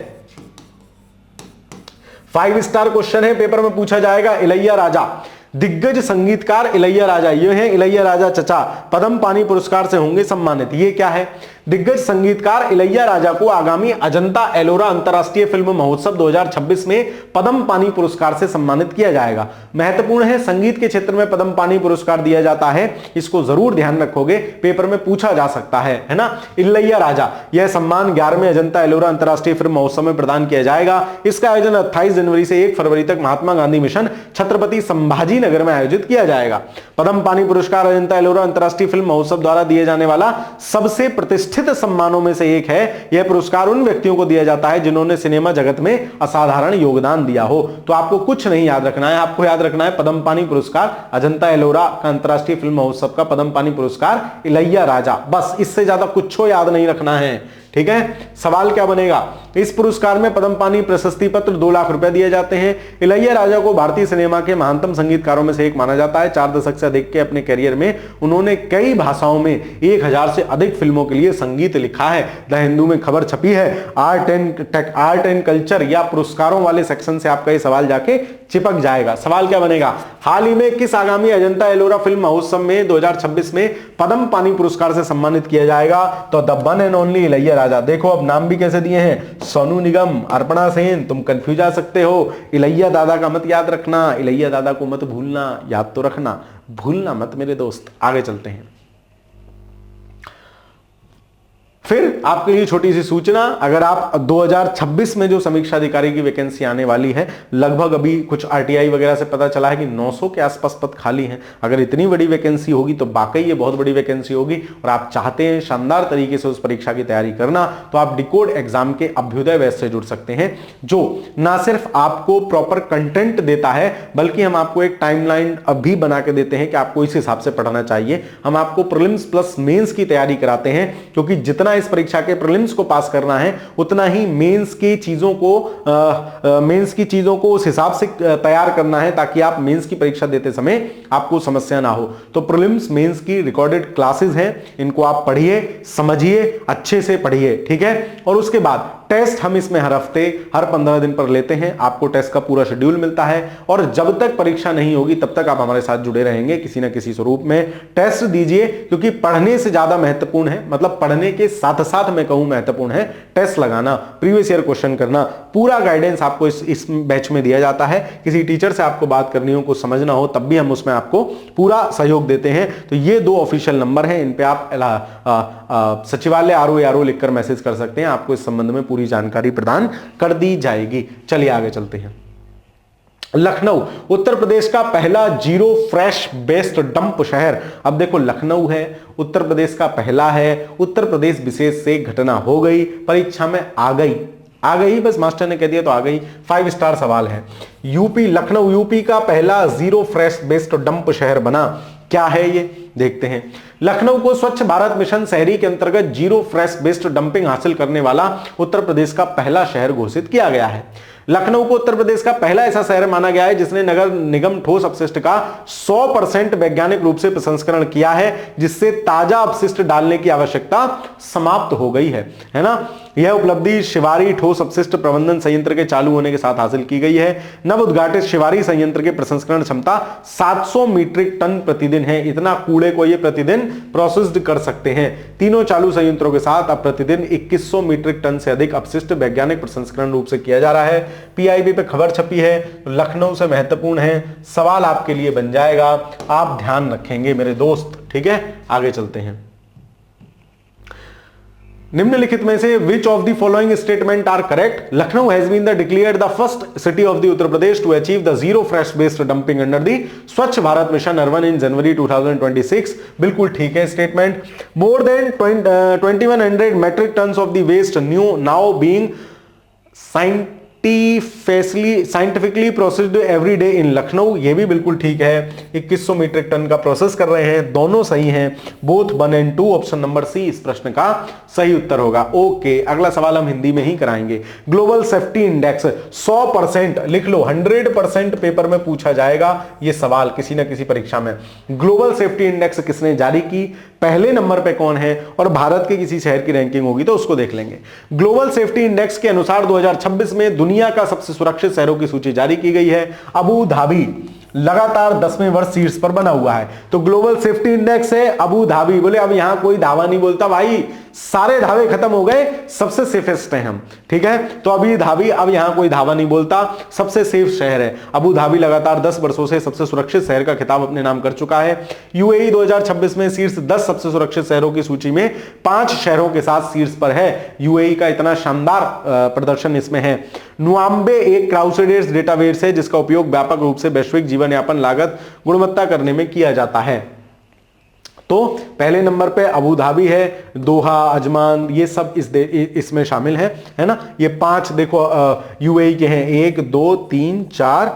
S1: 5 स्टार क्वेश्चन है, पेपर में पूछा जाएगा। इलैया राजा, दिग्गज संगीतकार इलैया राजा, ये हैं इलैया राजा चचा, पद्म पानी पुरस्कार से होंगे सम्मानित। ये क्या है? दिग्गज संगीतकार इलैया राजा को आगामी अजंता एलोरा अंतरराष्ट्रीय फिल्म महोत्सव 2026 में पद्म पानी पुरस्कार से सम्मानित किया जाएगा। महत्वपूर्ण है, संगीत के क्षेत्र में पद्म पानी पुरस्कार दिया जाता है, इसको जरूर ध्यान रखोगे, पेपर में पूछा जा सकता है ना। इलैया राजा, यह सम्मान 11वें अजंता एलोरा अंतरराष्ट्रीय फिल्म महोत्सव में प्रदान किया जाएगा। इसका आयोजन 28 जनवरी से 1 फरवरी तक महात्मा गांधी मिशन छत्रपति संभाजी नगर में आयोजित किया जाएगा। पद्म पानी पुरस्कार अजंता एलोरा अंतरराष्ट्रीय फिल्म महोत्सव द्वारा दिए जाने वाला सबसे प्रतिष्ठित सम्मानों में से एक है। यह पुरस्कार उन व्यक्तियों को दिया जाता है जिन्होंने सिनेमा जगत में असाधारण योगदान दिया हो। तो आपको कुछ नहीं याद रखना है, आपको याद रखना है पद्म पानी पुरस्कार, अजंता एलोरा का अंतरराष्ट्रीय फिल्म महोत्सव का पद्म पानी पुरस्कार इलैया राजा, बस, इससे ज्यादा कुछ याद नहीं रखना है। ठीक है, सवाल क्या बनेगा? इस पुरस्कार में पद्म पानी प्रशस्ति पत्र 2 लाख रुपए दिए जाते हैं। इलैया राजा को भारतीय सिनेमा के महानतम संगीतकारों में से एक माना जाता है। 4 दशक से अधिक के अपने करियर में उन्होंने कई भाषाओं में 1000 से अधिक फिल्मों के लिए संगीत लिखा है। द हिंदू में खबर छपी है। आर्ट एंड कल्चर या पुरस्कारों वाले सेक्शन से आपका ये सवाल जाके चिपक जाएगा। सवाल क्या बनेगा? हाल ही में किस आगामी अजंता एलोरा फिल्म महोत्सव में 2026 में पद्म पानी पुरस्कार से सम्मानित किया जाएगा? तो the one and only Ilaiya Raja. देखो अब नाम भी कैसे दिए हैं, सोनू निगम, अर्पणा सेन, तुम कंफ्यूज आ सकते हो। इलैया दादा का मत याद रखना, इलैया दादा को मत भूलना, याद तो रखना, भूलना मत मेरे दोस्त। आगे चलते हैं। फिर आपके लिए छोटी सी सूचना, अगर आप 2026 में जो समीक्षा अधिकारी की वैकेंसी आने वाली है, लगभग अभी कुछ आरटीआई वगैरह से पता चला है कि 900 के आसपास पद खाली हैं। अगर इतनी बड़ी वैकेंसी होगी तो वाकई ये बहुत बड़ी वैकेंसी होगी और आप चाहते हैं शानदार तरीके से उस परीक्षा की तैयारी करना, तो आप डिकोड एग्जाम के अभ्युदय बैच से जुड़ सकते हैं, जो ना सिर्फ आपको प्रॉपर कंटेंट देता है बल्कि हम आपको एक टाइमलाइन अभी बना के देते हैं कि आपको इस हिसाब से पढ़ना चाहिए। हम आपको प्रीलिम्स प्लस मेंस की तैयारी कराते हैं, क्योंकि जितना इस परीक्षा के प्रीलिम्स को पास करना है उतना ही मेंस की चीजों को उस हिसाब से तैयार करना है, ताकि आप मेंस की परीक्षा देते समय आपको समस्या ना हो। तो प्रीलिम्स मेंस की रिकॉर्डेड क्लासेस हैं, इनको आप पढ़िए, समझिए, अच्छे से पढ़िए, ठीक है। और उसके बाद टेस्ट हम इसमें हर हफ्ते, हर 15 दिन पर लेते हैं। आपको टेस्ट का पूरा शेड्यूल मिलता है और जब तक परीक्षा नहीं होगी तब तक आप हमारे साथ जुड़े रहेंगे किसी ना किसी स्वरूप में। टेस्ट दीजिए, क्योंकि पढ़ने से ज्यादा महत्वपूर्ण है, मतलब पढ़ने के साथ साथ मैं कहूं महत्वपूर्ण है टेस्ट लगाना, प्रीवियस ईयर क्वेश्चन करना। पूरा गाइडेंस आपको इस बैच में दिया जाता है। किसी टीचर से आपको बात करनी हो, कुछ समझना हो, तब भी हम उसमें आपको पूरा सहयोग देते हैं। तो ये 2 ऑफिशियल नंबर हैं, इन पे आप सचिवालय आरओ लिखकर मैसेज कर सकते हैं, आपको इस संबंध में पूरी जानकारी प्रदान कर दी जाएगी। चलिए आगे चलते हैं। लखनऊ उत्तर प्रदेश का पहला जीरो फ्रेश बेस्ड डंप शहर। अब देखो, लखनऊ है, उत्तर प्रदेश का पहला है, उत्तर प्रदेश विशेष से घटना हो गई, परीक्षा में आ गई, बस मास्टर ने कह दिया तो आ गई। 5 स्टार सवाल है। यूपी, लखनऊ यूपी का पहला जीरो फ्रेश बेस्ड डंप शहर बना। क्या है ये, देखते हैं। लखनऊ को स्वच्छ भारत मिशन शहरी के अंतर्गत जीरो फ्रेश बेस्ड डंपिंग हासिल करने वाला उत्तर प्रदेश का पहला शहर घोषित किया गया है। लखनऊ को उत्तर प्रदेश का पहला ऐसा शहर माना गया है जिसने नगर निगम ठोस अपशिष्ट का 100% वैज्ञानिक रूप से प्रसंस्करण किया है, जिससे ताजा अपशिष्ट डालने की आवश्यकता समाप्त हो गई है ना। यह उपलब्धि शिवारी ठोस अपशिष्ट प्रबंधन संयंत्र के चालू होने के साथ हासिल की गई है। नव उद्घाटित शिवारी संयंत्र की प्रसंस्करण क्षमता 700 मीट्रिक टन प्रतिदिन है। इतना कूड़े को ये प्रतिदिन प्रोसेस्ड कर सकते हैं। तीनों चालू संयंत्रों के साथ अब प्रतिदिन 2100 मीट्रिक टन से अधिक अपशिष्ट वैज्ञानिक प्रसंस्करण रूप से किया जा रहा है। पीआईबी पे खबर छपी है, लखनऊ से महत्वपूर्ण है, सवाल आपके लिए बन जाएगा, आप ध्यान रखेंगे मेरे दोस्त, ठीक है। आगे चलते हैं। निम्नलिखित में से which of the following statement are correct? Lucknow has been declared the first city of the Uttar Pradesh to achieve the zero fresh waste dumping under the स्वच्छ Bharat mission urban in January 2026। बिल्कुल ठीक है statement. More than 2100 metric tons of the waste now being scientifically processed every day in Lucknow, ये भी बिल्कुल ठीक है। 2100 metric ton का प्रोसेस कर रहे हैं, दोनों सही हैं। Both 1 and 2, option number C इस प्रश्न का सही उत्तर होगा। ओके, अगला सवाल हम हिंदी में ही कराएंगे। ग्लोबल सेफ्टी इंडेक्स 100% लिख लो, 100% पेपर में पूछा जाएगा ये सवाल किसी ना किसी परीक्षा में। ग्लोबल सेफ्टी इंडेक्स किसने जारी की, पहले नंबर पे कौन है, और भारत के किसी शहर की रैंकिंग होगी तो उसको देख लेंगे। ग्लोबल सेफ्टी इंडेक्स के अनुसार 2026 में दुनिया का सबसे सुरक्षित शहरों की सूची जारी की गई है। अबू धाबी लगातार 10वें वर्ष शीर्ष पर बना हुआ है। तो ग्लोबल सेफ्टी इंडेक्स है अबू धाबी। बोले अब यहां कोई धावा नहीं बोलता भाई, सारे धावे खत्म हो गए, सबसे सेफेस्ट हैं हम, ठीक है। तो अभी धाबी, अब यहां कोई धावा नहीं बोलता, सबसे सेफ शहर है अबू धाबी। लगातार 10 वर्षों से सबसे सुरक्षित शहर का खिताब अपने नाम कर चुका है। यूएई 2026 में शीर्ष 10 सबसे सुरक्षित शहरों की सूची में 5 शहरों के साथ शीर्ष पर है। यूएई का इतना शानदार प्रदर्शन इसमें है। नुआम्बे एक क्राउडसोर्स्ड डेटाबेस है जिसका उपयोग व्यापक रूप से वैश्विक जीवन यापन लागत गुणवत्ता करने में किया जाता है। तो पहले नंबर पे अबू धाबी है, दोहा, अजमान, ये सब इसमें शामिल है ना। ये 5 देखो यूएई के हैं, 1 2 3 4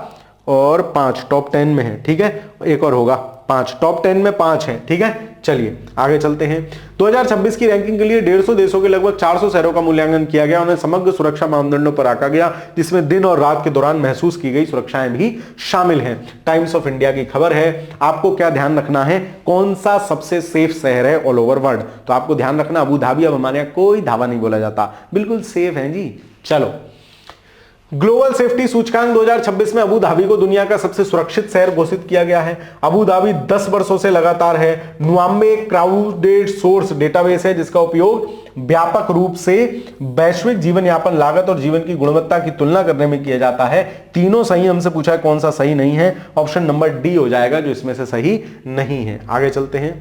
S1: और 5 टॉप 10 में है, ठीक है। एक और होगा 5, टॉप 10 में 5 है, ठीक है। चलिए आगे चलते हैं। 2026 की रैंकिंग के लिए 150 देशों के लगभग 400 शहरों का मूल्यांकन किया गया। उन्हें समग्र सुरक्षा मानदंडों पर आंका गया, जिसमें दिन और रात के दौरान महसूस की गई सुरक्षाएं भी शामिल हैं। टाइम्स ऑफ इंडिया की खबर है। आपको क्या ध्यान रखना है, कौन सा सबसे सेफ शहर है ऑल ओवर वर्ल्ड। तो आपको ध्यान रखना अबू धाबी, अब हमारे यहां कोई धावा नहीं बोला जाता, बिल्कुल सेफ है जी। चलो, ग्लोबल सेफ्टी सूचकांक 2026 में अबू धाबी को दुनिया का सबसे सुरक्षित शहर घोषित किया गया है। अबू धाबी 10 वर्षों से लगातार है। नुआम्बे एक क्राउडेड सोर्स डेटाबेस है जिसका उपयोग व्यापक रूप से वैश्विक जीवन यापन लागत और जीवन की गुणवत्ता की तुलना करने में किया जाता है। तीनों सही, हमसे पूछा है कौन सा सही नहीं है, ऑप्शन नंबर डी हो जाएगा जो इसमें से सही नहीं है। आगे चलते हैं।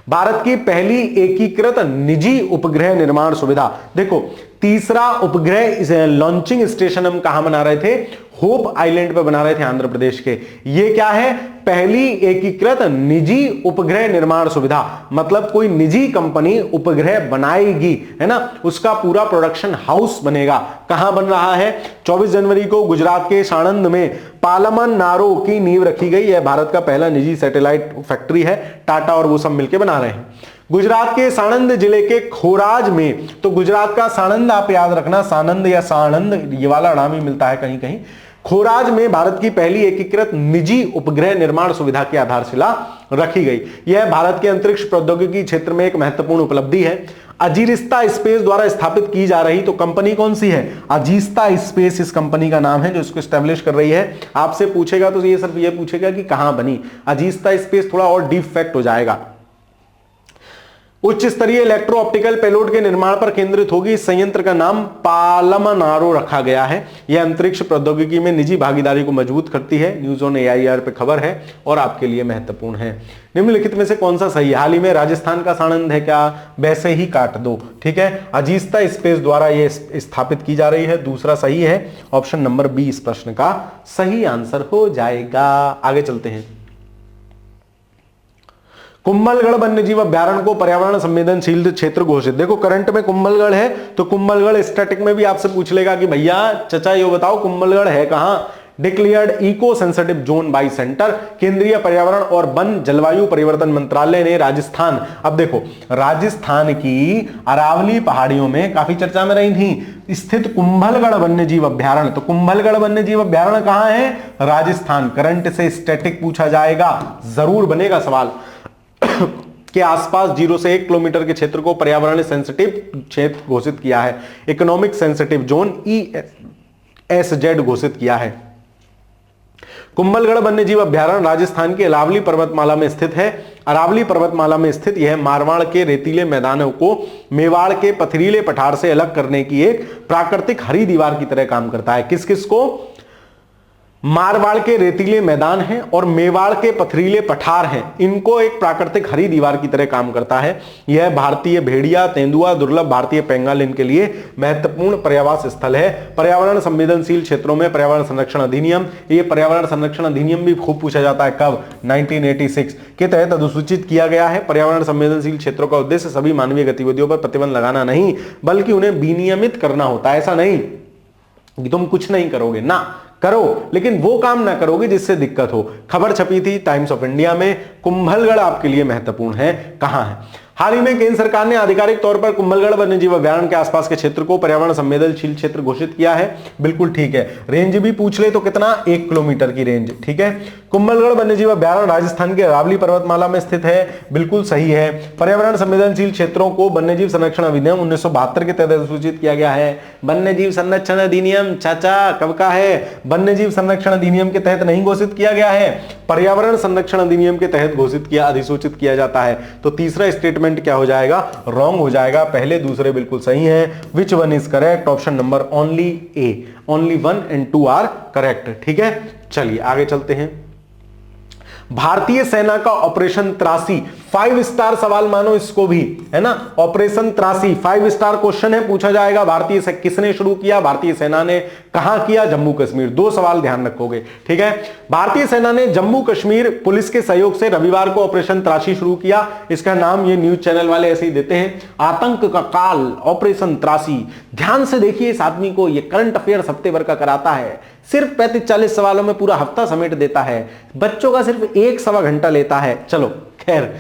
S1: भारत की पहली एकीकृत निजी उपग्रह निर्माण सुविधा, देखो तीसरा उपग्रह लॉन्चिंग स्टेशन हम कहां बना रहे थे, होप आइलैंड पे बना रहे थे आंध्र प्रदेश के। ये क्या है, पहली एकीकृत निजी उपग्रह निर्माण सुविधा, मतलब कोई निजी कंपनी उपग्रह बनाएगी, है ना, उसका पूरा प्रोडक्शन हाउस बनेगा। कहां बन रहा है, 24 जनवरी को गुजरात के साणंद में पालमन नारो की नींव रखी गई। यह भारत का पहला निजी सैटेलाइट फैक्ट्री है, टाटा और वो सब मिलकर बना रहे हैं। गुजरात के साणंद जिले के खोराज में, तो गुजरात का साणंद आप याद रखना, सानंद या साणंद ये वाला नाम ही मिलता है कहीं कहीं। खोराज में भारत की पहली एकीकृत निजी उपग्रह निर्माण सुविधा की आधारशिला रखी गई। यह भारत के अंतरिक्ष प्रौद्योगिकी क्षेत्र में एक महत्वपूर्ण उपलब्धि है। अजीरिस्ता स्पेस द्वारा स्थापित की जा रही, तो कंपनी कौन सी है, अजीस्ता स्पेस इस कंपनी का नाम है जो इसको एस्टेब्लिश कर रही है। आपसे पूछेगा तो ये सिर्फ ये पूछेगा कि कहां बनी। अजीस्ता स्पेस थोड़ा और डीप फैक्ट हो जाएगा। उच्च स्तरीय इलेक्ट्रो ऑप्टिकल पेलोड के निर्माण पर केंद्रित होगी। इस संयंत्र का नाम पालमनारो रखा गया है। यह अंतरिक्ष प्रौद्योगिकी में निजी भागीदारी को मजबूत करती है। न्यूज ऑन एआईआर पे खबर है और आपके लिए महत्वपूर्ण है। निम्नलिखित में से कौन सा सही है, हाल ही में राजस्थान का साणंद है क्या, वैसे ही काट दो, ठीक है। अजीस्ता स्पेस द्वारा यह स्थापित की जा रही है, दूसरा सही है, ऑप्शन नंबर बी इस प्रश्न का सही आंसर हो जाएगा। आगे चलते हैं। कुंभलगढ़ वन्यजीव अभ्यारण्य को पर्यावरण संवेदनशील क्षेत्र घोषित, देखो करंट में कुंभलगढ़ है तो कुंभलगढ़ स्टैटिक में भी आपसे पूछ लेगा कि भैया चचा ये बताओ कुंभलगढ़ है कहां। Declared eco sensitive zone by centre, केंद्रीय पर्यावरण और वन जलवायु परिवर्तन मंत्रालय ने राजस्थान, अब देखो राजस्थान की अरावली पहाड़ियों में काफी चर्चा में रही थी स्थित कुंभलगढ़ वन्यजीव अभ्यारण्य, तो कुंभलगढ़ वन्यजीव अभ्यारण्य कहां है, राजस्थान। करंट से स्टैटिक पूछा जाएगा, जरूर बनेगा सवाल। के आसपास 0 से 1 किलोमीटर के क्षेत्र को पर्यावरण सेंसिटिव क्षेत्र घोषित किया है। इकोनॉमिक सेंसिटिव जोन ESZ घोषित किया है। कुंभलगढ़ वन्यजीव अभ्यारण्य राजस्थान की अरावली पर्वतमाला में स्थित है। अरावली पर्वतमाला में स्थित यह मारवाड़ के रेतीले मैदानों को मेवाड़ के पथरीले पठार से अलग करने की एक प्राकृतिक हरी दीवार की तरह काम करता है। किस किस को, मारवाड़ के रेतीले मैदान हैं और मेवाड़ के पथरीले पठार हैं, इनको एक प्राकृतिक हरी दीवार की तरह काम करता है। यह भारतीय भेड़िया, तेंदुआ, दुर्लभ भारतीय पेंगालिन के लिए महत्वपूर्ण पर्यावास स्थल है। पर्यावरण संवेदनशील क्षेत्रों में पर्यावरण संरक्षण अधिनियम, ये पर्यावरण संरक्षण अधिनियम भी खूब पूछा जाता है, कब, 1986 के तहत अधिसूचित किया गया है। पर्यावरण संवेदनशील क्षेत्रों का उद्देश्य सभी मानवीय गतिविधियों पर प्रतिबंध लगाना नहीं, बल्कि उन्हें विनियमित करना होता है। ऐसा नहीं कि तुम कुछ नहीं करोगे, ना करो, लेकिन वो काम ना करोगे जिससे दिक्कत हो। खबर छपी थी टाइम्स ऑफ इंडिया में, कुंभलगढ़ आपके लिए महत्वपूर्ण है, कहां है? हाल ही में केंद्र सरकार ने आधिकारिक तौर पर कुंभलगढ़ वन्यजीव अभयारण्य के आसपास के क्षेत्र को पर्यावरण संवेदनशील क्षेत्र घोषित किया है। बिल्कुल ठीक है। रेंज भी पूछ ले तो कितना, 1 किलोमीटर की रेंज, ठीक है। कुंभलगढ़ वन्यजीव अभयारण्य राजस्थान के अरावली पर्वतमाला में स्थित है, बिल्कुल सही है। पर्यावरण संवेदनशील क्षेत्रों को वन्यजीव संरक्षण अधिनियम 1972 के तहत अधिसूचित किया गया है। वन्यजीव संरक्षण अधिनियम चाचा कब का है? वन्यजीव संरक्षण अधिनियम के तहत नहीं घोषित किया गया है, पर्यावरण संरक्षण अधिनियम के तहत घोषित किया, अधिसूचित किया जाता है। तो तीसरा स्टेटमेंट क्या हो जाएगा? रॉन्ग हो जाएगा। पहले दूसरे बिल्कुल सही हैं। Which one is correct? Option number only A, only 1 and 2 are correct, ठीक है। चलिए आगे चलते हैं। भारतीय सेना का ऑपरेशन त्रासी, 5 स्टार सवाल मानो इसको भी, है ना। ऑपरेशन त्रासी 5 स्टार क्वेश्चन है, पूछा जाएगा भारतीय से किसने शुरू किया, भारतीय सेना ने, कहां किया? जम्मू कश्मीर। 2 सवाल ध्यान रखोगे, ठीक है। भारतीय सेना ने जम्मू कश्मीर पुलिस के सहयोग से रविवार को ऑपरेशन त्रासी शुरू किया। इसका नाम ये न्यूज चैनल वाले ऐसे ही देते हैं, आतंक का काल, ऑपरेशन त्रासी। ध्यान से देखिए इस आदमी को, ये करंट अफेयर्स हफ्ते भर का कराता है, सिर्फ 35-40 सवालों में पूरा हफ्ता समेट देता है, बच्चों का सिर्फ 1-1.25 घंटा लेता है। चलो खैर,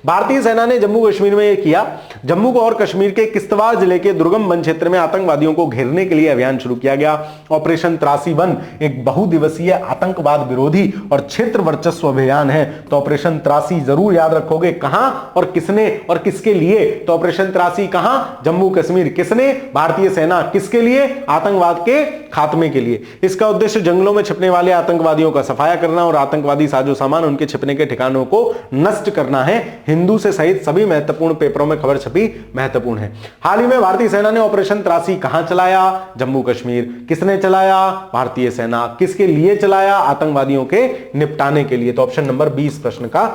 S1: भारतीय सेना ने जम्मू कश्मीर में यह किया। जम्मू को और कश्मीर के किश्तवाड़ जिले के दुर्गम वन क्षेत्र में आतंकवादियों को घेरने के लिए अभियान शुरू किया गया। ऑपरेशन त्रासी 1 एक बहुदिवसीय आतंकवाद विरोधी और क्षेत्र वर्चस्व अभियान है। तो ऑपरेशन त्रासी जरूर याद रखोगे, कहां और किसने और किसके लिए? तो ऑपरेशन त्रासी कहां? जम्मू कश्मीर। किसने? भारतीय सेना। किसके लिए? आतंकवाद के खात्मे के लिए। इसका उद्देश्य जंगलों में छिपने वाले आतंकवादियों का सफाया करना और आतंकवादी साजो सामान उनके छिपने के ठिकानों को नष्ट करना है। हिंदू से सहित सभी महत्वपूर्ण पेपरों में खबर छपी, महत्वपूर्ण है। हाल ही में भारतीय सेना ने ऑपरेशन त्रासी कहां चलाया? जम्मू कश्मीर। किसने चलाया? भारतीय सेना। किसके लिए चलाया? आतंकवादियों के निपटाने के लिए। तो ऑप्शन नंबर 20 प्रश्न का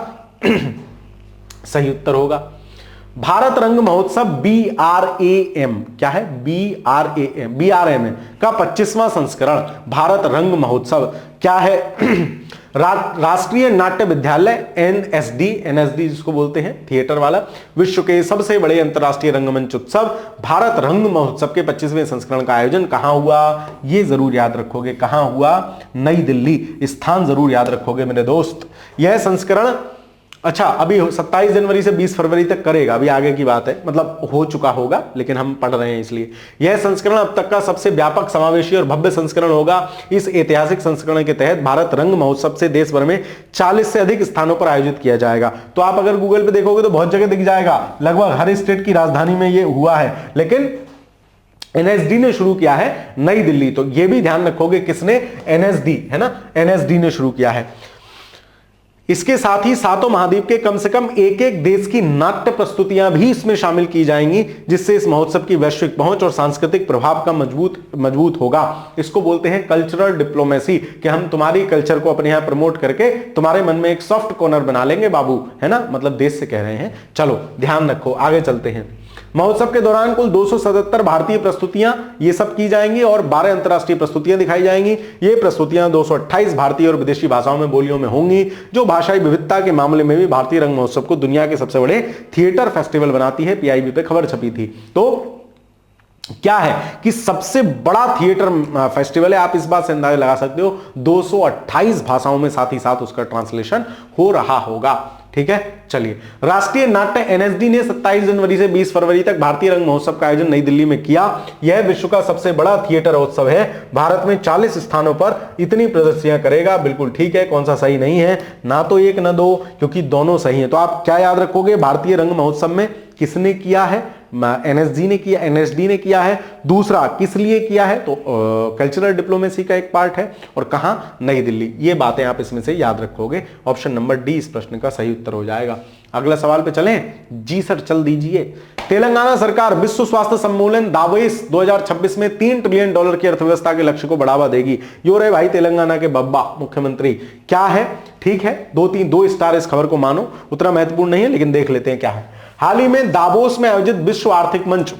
S1: सही उत्तर होगा। भारत रंग महोत्सव BRAM, क्या है? BRAM का 25वां संस्करण भारत रंग महोत्सव क्या है? राष्ट्रीय नाट्य विद्यालय NSD जिसको बोलते हैं थिएटर वाला, विश्व के सबसे बड़े अंतरराष्ट्रीय रंगमंच उत्सव भारत रंग महोत्सव के 25वें संस्करण का आयोजन कहां हुआ? ये जरूर याद रखोगे, कहां हुआ? नई दिल्ली। स्थान जरूर याद रखोगे मेरे दोस्त। यह संस्करण अच्छा अभी 27 जनवरी से 20 फरवरी तक करेगा, अभी आगे की बात है, मतलब हो चुका होगा लेकिन हम पढ़ रहे हैं इसलिए। यह संस्करण अब तक का सबसे व्यापक, समावेशी और भव्य संस्करण होगा। इस ऐतिहासिक संस्करण के तहत भारत रंग महोत्सव से देश भर में 40 से अधिक स्थानों पर आयोजित किया जाएगा। तो आप अगर गूगल पे देखोगे तो बहुत जगह दिख जाएगा, लगभग हर स्टेट की राजधानी में यह हुआ है, लेकिन NSD ने शुरू किया है नई दिल्ली। तो यह भी ध्यान रखोगे, किसने? NSD, है ना, NSD ने शुरू किया है। इसके साथ ही सातों महाद्वीप के कम से कम एक देश की नाट्य प्रस्तुतियां भी इसमें शामिल की जाएंगी, जिससे इस महोत्सव की वैश्विक पहुंच और सांस्कृतिक प्रभाव का मजबूत होगा। इसको बोलते हैं कल्चरल डिप्लोमेसी, कि हम तुम्हारी कल्चर को अपने यहां प्रमोट करके तुम्हारे मन में एक सॉफ्ट कॉर्नर बना लेंगे बाबू, है ना, मतलब देश से कह रहे हैं। चलो ध्यान रखो, आगे चलते हैं। महोत्सव के दौरान कुल 277 भारतीय प्रस्तुतियां ये सब की जाएंगी और 12 अंतरराष्ट्रीय प्रस्तुतियां दिखाई जाएंगी। ये प्रस्तुतियां 228 भारतीय और विदेशी भाषाओं में, बोलियों में होंगी, जो भाषाई विविधता के मामले में भी भारतीय रंग महोत्सव को दुनिया के सबसे बड़े थिएटर फेस्टिवल बनाती है। PIB पे खबर छपी थी। तो क्या है कि सबसे बड़ा थिएटर फेस्टिवल है, आप इस बात से अंदाजा लगा सकते हो 228 भाषाओं में साथ ही साथ उसका ट्रांसलेशन हो रहा होगा। ठीक है, चलिए। राष्ट्रीय नाट्य NSD ने 27 जनवरी से 20 फरवरी तक भारतीय रंग महोत्सव का आयोजन नई दिल्ली में किया। यह विश्व का सबसे बड़ा थिएटर उत्सव है। भारत में 40 स्थानों पर इतनी प्रदर्शनियां करेगा। बिल्कुल ठीक है, कौन सा सही नहीं है? ना तो एक ना दो, क्योंकि दोनों सही है। तो आप क्या याद रखोगे? भारतीय रंग महोत्सव में किसने किया है? NSD ने किया, NSD ने किया है। दूसरा किस लिए किया है? तो कल्चरल डिप्लोमेसी का एक पार्ट है। और कहां? नई दिल्ली। ये बातें आप इसमें से याद रखोगे। ऑप्शन नंबर D इस प्रश्न का सही उत्तर हो जाएगा। अगला सवाल पे चलें? जी सर, चल दीजिए। तेलंगाना सरकार विश्व स्वास्थ्य सम्मेलन दावोस 2026 में $3 ट्रिलियन की अर्थव्यवस्था के लक्ष्य को बढ़ावा देगी। यो रे भाई तेलंगाना के बब्बा मुख्यमंत्री। क्या है? ठीक है, 2 स्टार इस खबर को मानो, उतना महत्वपूर्ण नहीं है लेकिन देख लेते हैं क्या है। हाल ही में दावोस में आयोजित विश्व आर्थिक मंच,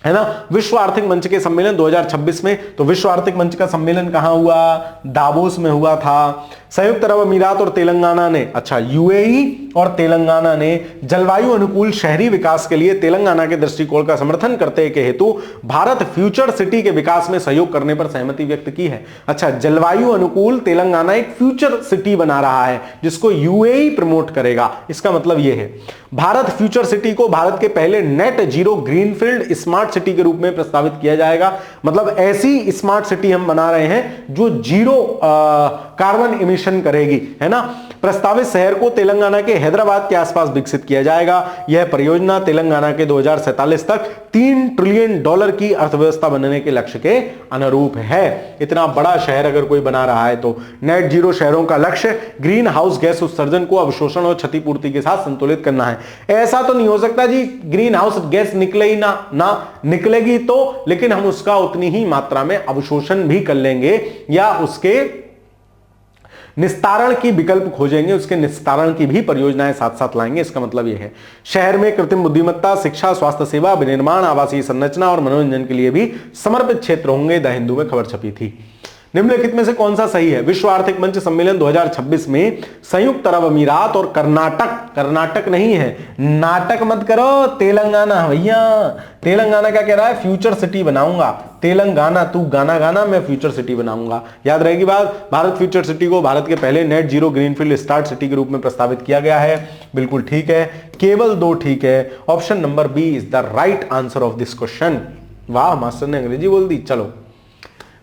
S1: है ना, विश्व आर्थिक मंच के सम्मेलन 2026 में, तो विश्व आर्थिक मंच का सम्मेलन कहां हुआ? दावोस में हुआ था। संयुक्त अरब अमीरात और तेलंगाना ने, अच्छा यूएई और तेलंगाना ने जलवायु अनुकूल शहरी विकास के लिए तेलंगाना के दृष्टिकोण का समर्थन करते के हेतु भारत फ्यूचर सिटी के विकास में सहयोग करने पर सहमति व्यक्त की है। अच्छा, जलवायु अनुकूल तेलंगाना एक फ्यूचर सिटी बना रहा है जिसको यूएई प्रमोट करेगा। इसका मतलब यह है भारत फ्यूचर सिटी को भारत के पहले net zero greenfield smart city के रूप में प्रस्तावित किया जाएगा। मतलब ऐसी स्मार्ट सिटी हम बना रहे हैं जो जीरो कार्बन इमिशन करेगी, है ना। प्रस्तावित शहर को तेलंगाना के हैदराबाद के आसपास विकसित किया जाएगा। यह परियोजना तेलंगाना के 2047 तक $3 ट्रिलियन की अर्थव्यवस्था बनने के लक्ष्य के अनुरूप है। इतना बड़ा शहर अगर कोई बना रहा है तो नेट जीरो शहरों का लक्ष्य ग्रीन हाउस गैस उत्सर्जन को अवशोषण और क्षतिपूर्ति के साथ संतुलित करना है। ऐसा तो नहीं हो सकता जी ग्रीन हाउस गैस निकले ही ना निकलेगी तो, लेकिन हम उसका उतनी ही मात्रा में अवशोषण भी कर लेंगे या उसके निस्तारण की विकल्प खोजेंगे, उसके निस्तारण की भी परियोजनाएं साथ साथ लाएंगे। इसका मतलब यह है शहर में कृत्रिम बुद्धिमत्ता, शिक्षा, स्वास्थ्य सेवा, विनिर्माण, आवासीय संरचना और मनोरंजन के लिए भी समर्पित क्षेत्र होंगे। द हिंदू में खबर छपी थी। निम्नलिखित में से कौन सा सही है? विश्व आर्थिक मंच सम्मेलन 2026 में संयुक्त अरब अमीरात और कर्नाटक नहीं है, नाटक मत करो, तेलंगाना भैया। तेलंगाना क्या कह रहा है? फ्यूचर सिटी बनाऊंगा। तेलंगाना, तू गाना गाना, मैं फ्यूचर सिटी बनाऊंगा। याद रहेगी बात। भारत फ्यूचर सिटी को भारत के पहले net zero greenfield start city के रूप में प्रस्तावित किया गया है। बिल्कुल ठीक है, केवल 2 ठीक है। Option number B is the right answer of this question. वाह, मास्टर ने अंग्रेजी बोल दी। चलो,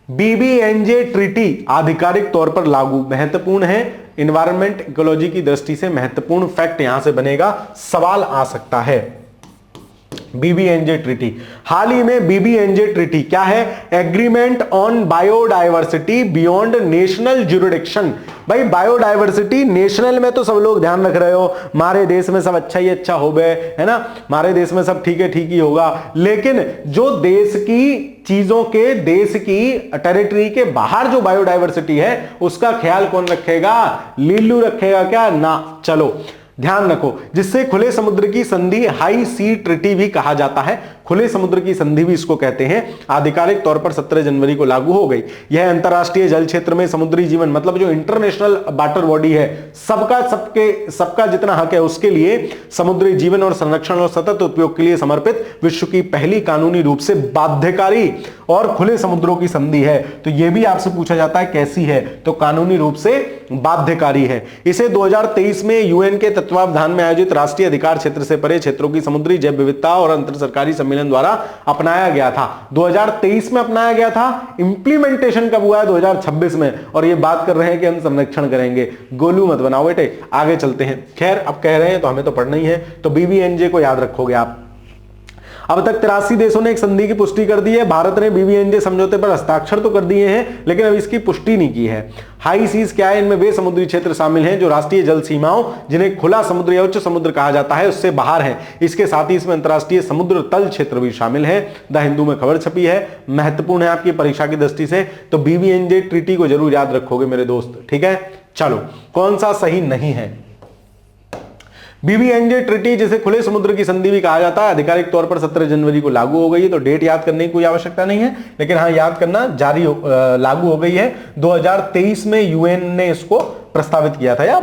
S1: बीबीएनजे ट्रीटी आधिकारिक तौर पर लागू, महत्वपूर्ण है, इन्वायरमेंट इकोलॉजी की दृष्टि से महत्वपूर्ण फैक्ट यहां से बनेगा, सवाल आ सकता है। बीबीएनजे ट्रीटी, हाल ही में बीबीएनजे ट्रीटी क्या है? Agreement on biodiversity beyond national jurisdiction. भाई बायोडायवर्सिटी नेशनल में तो सब लोग ध्यान रख रहे हो, हमारे देश में सब अच्छा ही अच्छा हो गए, है ना, हमारे देश में सब ठीक है ठीक ही होगा। लेकिन जो देश की चीजों के, देश की टेरिटरी के बाहर जो बायोडायवर्सिटी है उसका ख्याल कौन रखेगा? लीलू रखेगा क्या? ना। चलो ध्यान रखो, जिससे खुले समुद्र की संधि हाई सी ट्रीटी भी कहा जाता है। खुले समुद्र की संधि भी इसको कहते हैं। आधिकारिक तौर पर 17 जनवरी को लागू हो गई। यह अंतरराष्ट्रीय जल क्षेत्र में समुद्री जीवन, मतलब जो इंटरनेशनल वाटर बॉडी है, सबका जितना हक है उसके लिए समुद्री जीवन और संरक्षण और सतत उपयोग के लिए समर्पित विश्व की पहली कानूनी रूप से बाध्यकारी और खुले समुद्रों की संधि है। तो यह भी आपसे पूछा जाता है कैसी है, तो कानूनी रूप से बाध्यकारी है। इसे 2023 में यूएन के तत्वावधान में आयोजित राष्ट्रीय अधिकार क्षेत्र से परे क्षेत्रों की समुद्री जैव विविधता और अंतर सरकारी सम्मेलन द्वारा अपनाया गया था। 2023 में अपनाया गया था। इंप्लीमेंटेशन कब हुआ है? 2026 में। और ये बात कर रहे हैं कि हम संरक्षण करेंगे। गोलू मत बनाओ बेटे, आगे चलते हैं। खैर, अब कह रहे हैं तो हमें तो पढ़ना ही है, तो बीबीएनजे को याद रखोगे आप। अब तक 83 देशों ने एक संधि की पुष्टि कर दी है। भारत ने बीबीएनजे समझौते पर हस्ताक्षर तो कर दिए हैं, लेकिन अब इसकी पुष्टि नहीं की है। हाई सीज क्या है? इनमें वे समुद्री क्षेत्र शामिल हैं जो राष्ट्रीय जल सीमाओं, जिन्हें खुला समुद्र या उच्च समुद्र कहा जाता है, उससे बाहर है। इसके साथ ही इसमें अंतरराष्ट्रीय समुद्र तल क्षेत्र भी शामिल है। द हिंदू में खबर छपी है, महत्वपूर्ण है आपकी परीक्षा की दृष्टि से, तो बीबीएनजे ट्रीटी को जरूर याद रखोगे मेरे दोस्त, ठीक है। चलो, कौन सा सही नहीं है? बीबीएनजे ट्रीटी, जिसे खुले समुद्र की संधि भी कहा जाता है, आधिकारिक तौर पर 17 जनवरी को लागू हो गई है। तो डेट याद करने की कोई आवश्यकता नहीं है, लेकिन हाँ याद करना लागू हो गई है। 2023 में यूएन ने इसको प्रस्तावित किया था या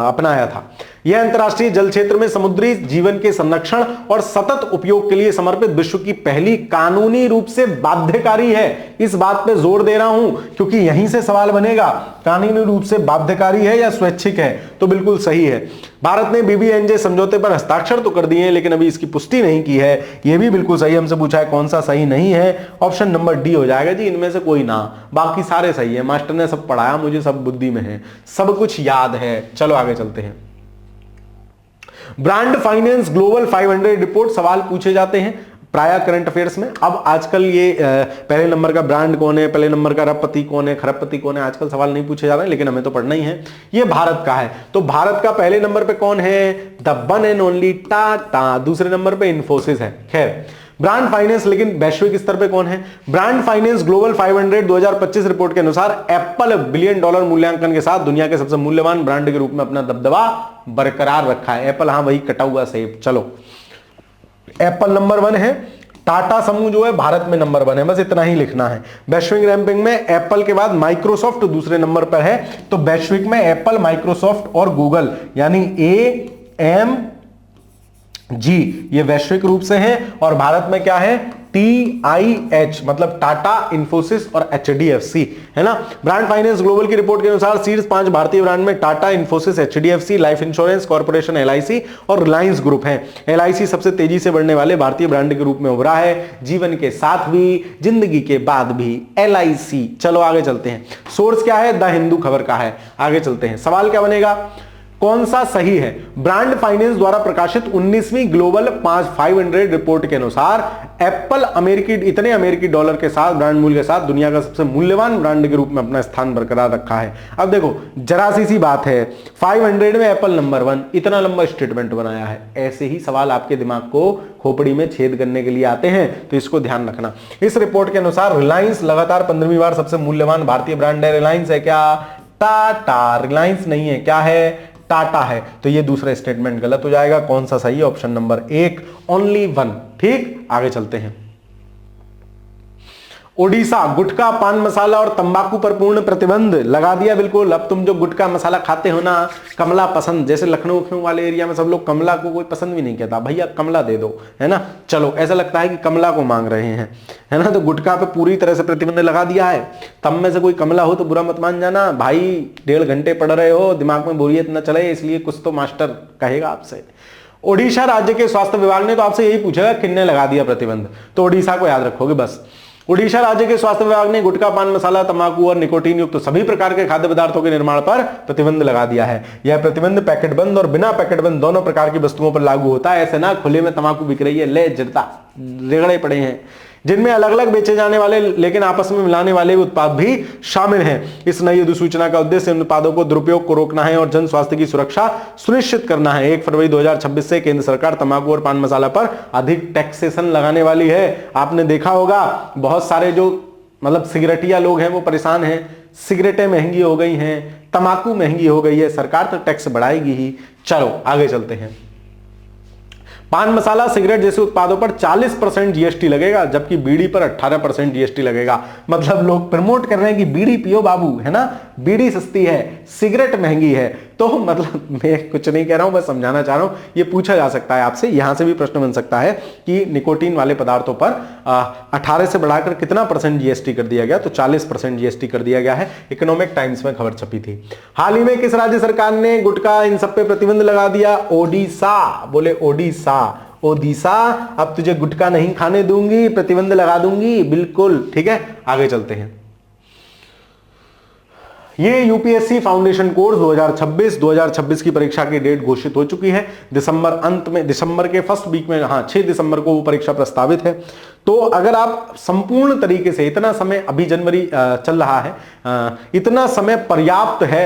S1: अपनाया था। यह अंतरराष्ट्रीय जल क्षेत्र में समुद्री जीवन के संरक्षण और सतत उपयोग के लिए समर्पित विश्व की पहली कानूनी रूप से बाध्यकारी है। इस बात पे जोर दे रहा हूं क्योंकि यहीं से सवाल बनेगा, कानूनी रूप से बाध्यकारी है या स्वैच्छिक है? तो बिल्कुल सही है। भारत ने बीबीएनजे समझौते पर हस्ताक्षर तो कर दिए हैं, लेकिन अभी इसकी पुष्टि नहीं की है। यह भी बिल्कुल सही। हमसे पूछा है कौन सा सही नहीं है, ऑप्शन नंबर डी हो जाएगा जी। इनमें से कोई ना, बाकी सारे सही है। मास्टर ने सब पढ़ाया, मुझे सब बुद्धि में है, सब कुछ याद है। चलो आगे चलते हैं। ब्रांड फाइनेंस ग्लोबल 500 रिपोर्ट सवाल पूछे जाते हैं प्राय करंट अफेयर्स में। अब आजकल ये पहले नंबर का ब्रांड कौन है, पहले नंबर का अरबपति कौन है, खरबपति कौन है, आजकल सवाल नहीं पूछे जा रहे हैं, लेकिन हमें तो पढ़ना ही है। ये भारत का है, तो भारत का पहले नंबर पे कौन है? The one and only Tata. दूसरे नंबर पे इन्फोसिस है। खैर, ब्रांड फाइनेंस लेकिन वैश्विक स्तर पे कौन है? ब्रांड फाइनेंस ग्लोबल 500 2025 रिपोर्ट के अनुसार एप्पल $1 बिलियन मूल्यांकन के साथ दुनिया के सबसे मूल्यवान ब्रांड के रूप में अपना दबदबा बरकरार रखा है। एप्पल, हाँ वही कटा हुआ सेब। चलो, एप्पल नंबर 1 है। टाटा समूह जो है भारत में नंबर 1 है, बस इतना ही लिखना है। वैश्विक रैंकिंग में एप्पल के बाद माइक्रोसॉफ्ट दूसरे नंबर पर है, तो वैश्विक में एप्पल, माइक्रोसॉफ्ट और गूगल यानी AMG ये वैश्विक रूप से है, और भारत में क्या है TIH मतलब टाटा, इंफोसिस और HDFC है ना। ब्रांड फाइनेंस ग्लोबल की रिपोर्ट के अनुसार शीर्ष 5 भारतीय ब्रांड में Tata, Infosys, HDFC, life insurance corporation LIC और रिलायंस ग्रुप हैं। LIC सबसे तेजी से बढ़ने वाले भारतीय ब्रांड के रूप में उभरा है, जीवन के साथ भी जिंदगी के बाद भी LIC। चलो आगे चलते हैं। सोर्स क्या है, द हिंदू खबर का है। आगे चलते हैं, सवाल क्या बनेगा, कौन सा सही है। ब्रांड फाइनेंस द्वारा प्रकाशित 19वीं ग्लोबल 500 रिपोर्ट के अनुसार एप्पल इतने अमेरिकी डॉलर के साथ, ब्रांड मूल्य के साथ दुनिया का सबसे मूल्यवान ब्रांड के रूप में अपना स्थान बरकरार रखा है। अब देखो जरा सी बात है, 500 में एप्पल नंबर 1, इतना लंबा स्टेटमेंट बनाया है। ऐसे ही सवाल आपके दिमाग को खोपड़ी में छेद करने के लिए आते हैं, तो इसको ध्यान रखना। इस रिपोर्ट के अनुसार रिलायंस लगातार 15वीं बार सबसे मूल्यवान भारतीय ब्रांड है। रिलायंस है क्या, टाटा, रिलायंस नहीं है, क्या है, टाटा है। तो ये दूसरा स्टेटमेंट गलत हो जाएगा। कौन सा सही है, ऑप्शन नंबर 1 ओनली 1। ठीक, आगे चलते हैं। ओडिशा गुटखा, पान मसाला और तंबाकू पर पूर्ण प्रतिबंध लगा दिया। बिल्कुल, अब तुम जो गुटखा मसाला खाते हो ना, कमला पसंद, जैसे लखनऊ वाले एरिया में सब लोग कमला को कोई पसंद भी नहीं कहता, भैया कमला दे दो, है ना। चलो ऐसा लगता है कि कमला को मांग रहे हैं, है ना। तो गुटखा पे पूरी तरह से प्रतिबंध लगा दिया है। तब में से कोई कमला हो तो बुरा मत मान जाना भाई, 1.5 घंटे पढ़ रहे हो, दिमाग में बोरियत न चले, इसलिए कुछ तो मास्टर कहेगा आपसे। ओडिशा राज्य के स्वास्थ्य विभाग ने तो आपसे यही पूछेगा किसने लगा दिया प्रतिबंध, तो ओडिशा को याद रखोगे बस। ओडिशा राज्य के स्वास्थ्य विभाग ने गुटखा, पान मसाला, तंबाकू और निकोटीन युक्त सभी प्रकार के खाद्य पदार्थों के निर्माण पर प्रतिबंध लगा दिया है। यह प्रतिबंध पैकेट बंद और बिना पैकेट बंद दोनों प्रकार की वस्तुओं पर लागू होता है। ऐसे ना खुले में तंबाकू बिक रही है, ले जड़ता रेगड़े पड़े हैं, जिनमें अलग अलग बेचे जाने वाले लेकिन आपस में मिलाने वाले उत्पाद भी शामिल हैं। इस नई अधिसूचना का उद्देश्य इन उत्पादों को दुरुपयोग को रोकना है और जन स्वास्थ्य की सुरक्षा सुनिश्चित करना है। 1 फरवरी 2026 से केंद्र सरकार तंबाकू और पान मसाला पर अधिक टैक्सेशन लगाने वाली है। आपने देखा होगा बहुत सारे जो मतलब सिगरेटिया लोग हैं वो परेशान हैं, सिगरेटें महंगी हो गई हैं, तंबाकू महंगी हो गई है, सरकार तो टैक्स बढ़ाएगी ही। चलो आगे चलते हैं। पान मसाला, सिगरेट जैसे उत्पादों पर 40% जीएसटी लगेगा, जबकि बीड़ी पर 18% जीएसटी लगेगा। मतलब लोग प्रमोट कर रहे हैं कि बीड़ी पियो बाबू, है ना, बीड़ी सस्ती है, सिगरेट महंगी है। तो मतलब मैं कुछ नहीं कह रहा हूं, बस समझाना चाह रहा हूं। ये पूछा जा सकता है आपसे, यहां से भी प्रश्न बन सकता है कि निकोटीन वाले पदार्थों पर 18 से बढ़ाकर कितना % जीएसटी कर दिया गया, तो 40% जीएसटी कर दिया गया है। इकोनॉमिक टाइम्स में खबर छपी थी। हाल ही में किस राज्य सरकार ने गुटखा इन सब पे प्रतिबंध लगा दिया, ओडिशा। बोले ओडिशा, ओडिशा, अब तुझे गुटखा नहीं खाने दूंगी, प्रतिबंध लगा दूंगी, बिल्कुल ठीक है। आगे चलते हैं। ये यूपीएससी फाउंडेशन कोर्स 2026 की परीक्षा की डेट घोषित हो चुकी है। दिसंबर अंत में, दिसंबर के फर्स्ट वीक में, हाँ 6 दिसंबर को वो परीक्षा प्रस्तावित है। तो अगर आप संपूर्ण तरीके से, इतना समय अभी जनवरी चल रहा है, इतना समय पर्याप्त है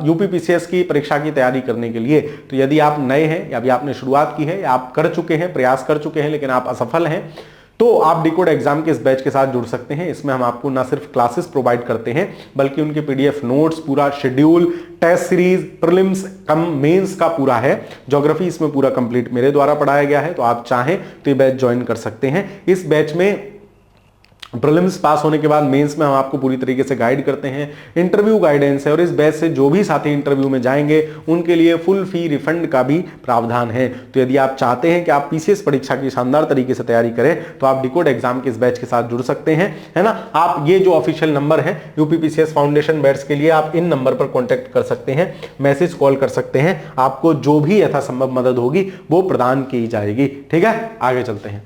S1: यूपीपीसीएस की परीक्षा की तैयारी करने के लिए। तो यदि आप नए हैं या अभी आपने शुरुआत की है या आप कर चुके हैं, प्रयास कर चुके हैं लेकिन आप असफल हैं, तो आप डिकोड एग्जाम के इस बैच के साथ जुड़ सकते हैं। इसमें हम आपको ना सिर्फ क्लासेस प्रोवाइड करते हैं बल्कि उनके पीडीएफ नोट्स, पूरा schedule, test series, prelims cum mains का पूरा है। ज्योग्राफी इसमें पूरा कंप्लीट मेरे द्वारा पढ़ाया गया है, तो आप चाहें तो ये बैच ज्वाइन कर सकते हैं। इस बैच में प्रीलिम्स पास होने के बाद मेंस में हम आपको पूरी तरीके से गाइड करते हैं, इंटरव्यू गाइडेंस है, और इस बैच से जो भी साथी इंटरव्यू में जाएंगे उनके लिए फुल फी रिफंड का भी प्रावधान है। तो यदि आप चाहते हैं कि आप पीसीएस परीक्षा की शानदार तरीके से तैयारी करें तो आप डिकोड एग्जाम के इस बैच के साथ जुड़ सकते हैं, है ना। आप ये जो ऑफिशियल नंबर है यूपीपीसीएस फाउंडेशन बैच के लिए, आप इन नंबर पर कॉन्टेक्ट कर सकते हैं, मैसेज कॉल कर सकते हैं, आपको जो भी यथासंभव मदद होगी वो प्रदान की जाएगी। ठीक है, आगे चलते हैं।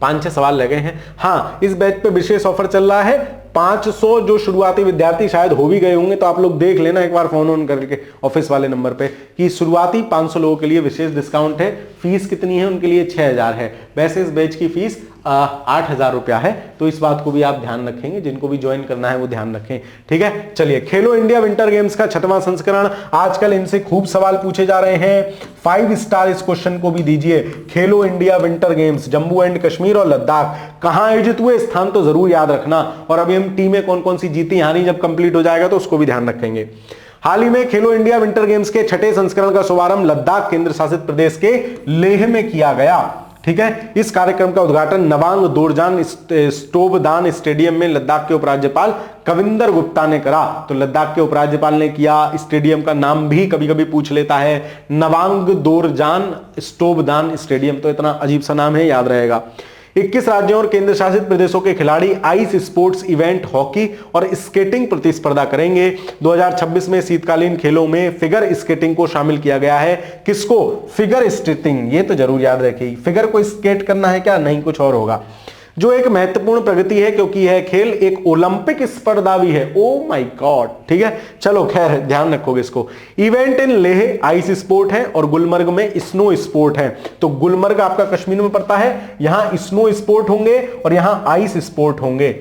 S1: 5-6 सवाल लगे हैं। हाँ, इस बैच पे विशेष ऑफर चल रहा है। 500 जो शुरुआती विद्यार्थी शायद हो भी गए होंगे, तो आप लोग देख लेना एक बार फोन ऑन करके ऑफिस वाले नंबर पे कि शुरुआती 500 लोगों के लिए विशेष डिस्काउंट है। फीस कितनी है उनके लिए, 6000 है। वैसे इस बैच की फीस 8000 रुपया है, तो इस बात को भी आप ध्यान रखेंगे, जिनको भी ज्वाइन करना है वो ध्यान रखें। ठीक है, चलिए। खेलो इंडिया विंटर गेम्स का 6वां संस्करण, आजकल इनसे खूब सवाल पूछे जा रहे हैं। 5 स्टार इस क्वेश्चन को भी दीजिए। खेलो India winter games Jammu and Kashmir और लद्दाख कहां आयोजित हुए, स्थान तो जरूर याद रखना। और अभी हम टीमें कौन कौन सी जीती हारी जब कंप्लीट हो जाएगा तो उसको भी ध्यान रखेंगे। हाल ही में खेलो इंडिया विंटर गेम्स के 6ठे संस्करण का शुभारंभ लद्दाख केंद्र शासित प्रदेश के लेह में किया गया। ठीक है। इस कार्यक्रम का उद्घाटन नवांग दोरजान स्टोबदान स्टेडियम में लद्दाख के उपराज्यपाल कविंदर गुप्ता ने करा। तो लद्दाख के उपराज्यपाल ने किया। स्टेडियम का नाम भी कभी कभी पूछ लेता है, नवांग दोरजान स्टोबदान स्टेडियम। तो इतना अजीब सा नाम है, याद रहेगा। 21 राज्यों और केंद्र शासित प्रदेशों के खिलाड़ी आइस स्पोर्ट्स इवेंट हॉकी और स्केटिंग प्रतिस्पर्धा करेंगे। 2026 में शीतकालीन खेलों में फिगर स्केटिंग को शामिल किया गया है। किसको? Figure skating. ये तो जरूर याद रखिए, फिगर को स्केट करना है क्या? नहीं, कुछ और होगा। जो एक महत्वपूर्ण प्रगति है क्योंकि यह खेल एक ओलंपिक स्पर्धा भी है। ओ माय गॉड, ठीक है। चलो खैर, ध्यान रखोगे इसको। Event in Leh ice sport है और गुलमर्ग में स्नो स्पोर्ट है। तो गुलमर्ग आपका कश्मीर में पड़ता है, यहां स्नो स्पोर्ट होंगे और यहां आइस स्पोर्ट होंगे।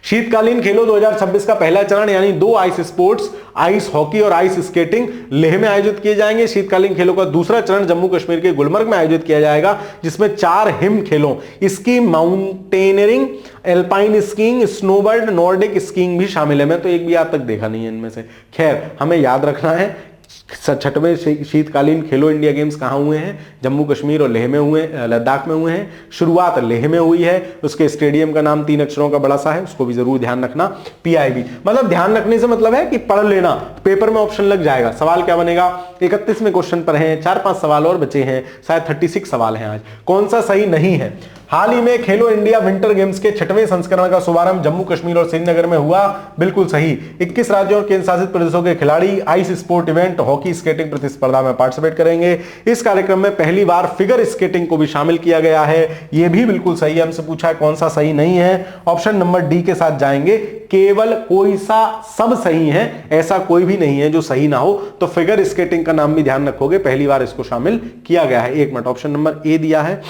S1: शीतकालीन खेलों 2026 का पहला चरण यानी 2 आइस स्पोर्ट्स, आइस हॉकी और आइस स्केटिंग लेह में आयोजित किए जाएंगे। शीतकालीन खेलों का दूसरा चरण जम्मू कश्मीर के गुलमर्ग में आयोजित किया जाएगा, जिसमें 4 हिम खेलों ski, mountaineering, alpine skiing, snowbird, Nordic skiing भी शामिल है। मैं तो एक भी आज तक देखा नहीं है इनमें से। खैर, हमें याद रखना है 66वें शीतकालीन खेलो इंडिया गेम्स कहां हुए हैं? जम्मू कश्मीर और लेह में हुए, लद्दाख में हुए हैं। शुरुआत लेह में हुई है। उसके स्टेडियम का नाम 3 अक्षरों का बड़ा सा है, उसको भी जरूर ध्यान रखना, PIB। मतलब ध्यान रखने से मतलब है कि पढ़ लेना, पेपर में ऑप्शन लग जाएगा। सवाल क्या बनेगा? 31वें क्वेश्चन पर हैं, 4-5 सवाल और बचे हैं, शायद 36 सवाल हैं आज। कौन सा सही नहीं है? हाल ही में खेलो इंडिया विंटर गेम्स के 6वें संस्करण का शुभारंभ जम्मू कश्मीर और श्रीनगर में हुआ। बिल्कुल सही। 21 राज्यों और केंद्र शासित प्रदेशों के खिलाड़ी ice sport event hockey skating प्रतिस्पर्धा में पार्टिसिपेट करेंगे। इस कार्यक्रम में पहली बार फिगर स्केटिंग को भी शामिल किया गया है। यह भी बिल्कुल सही है। हमसे पूछा है कौन सा सही नहीं है, ऑप्शन नंबर डी के साथ जाएंगे। केवल कोई सा सब सही है, ऐसा कोई भी नहीं है जो सही ना हो। तो फिगर स्केटिंग का नाम भी ध्यान रखोगे, पहली बार इसको शामिल किया गया है। 1 मिनट, ऑप्शन नंबर ए दिया है।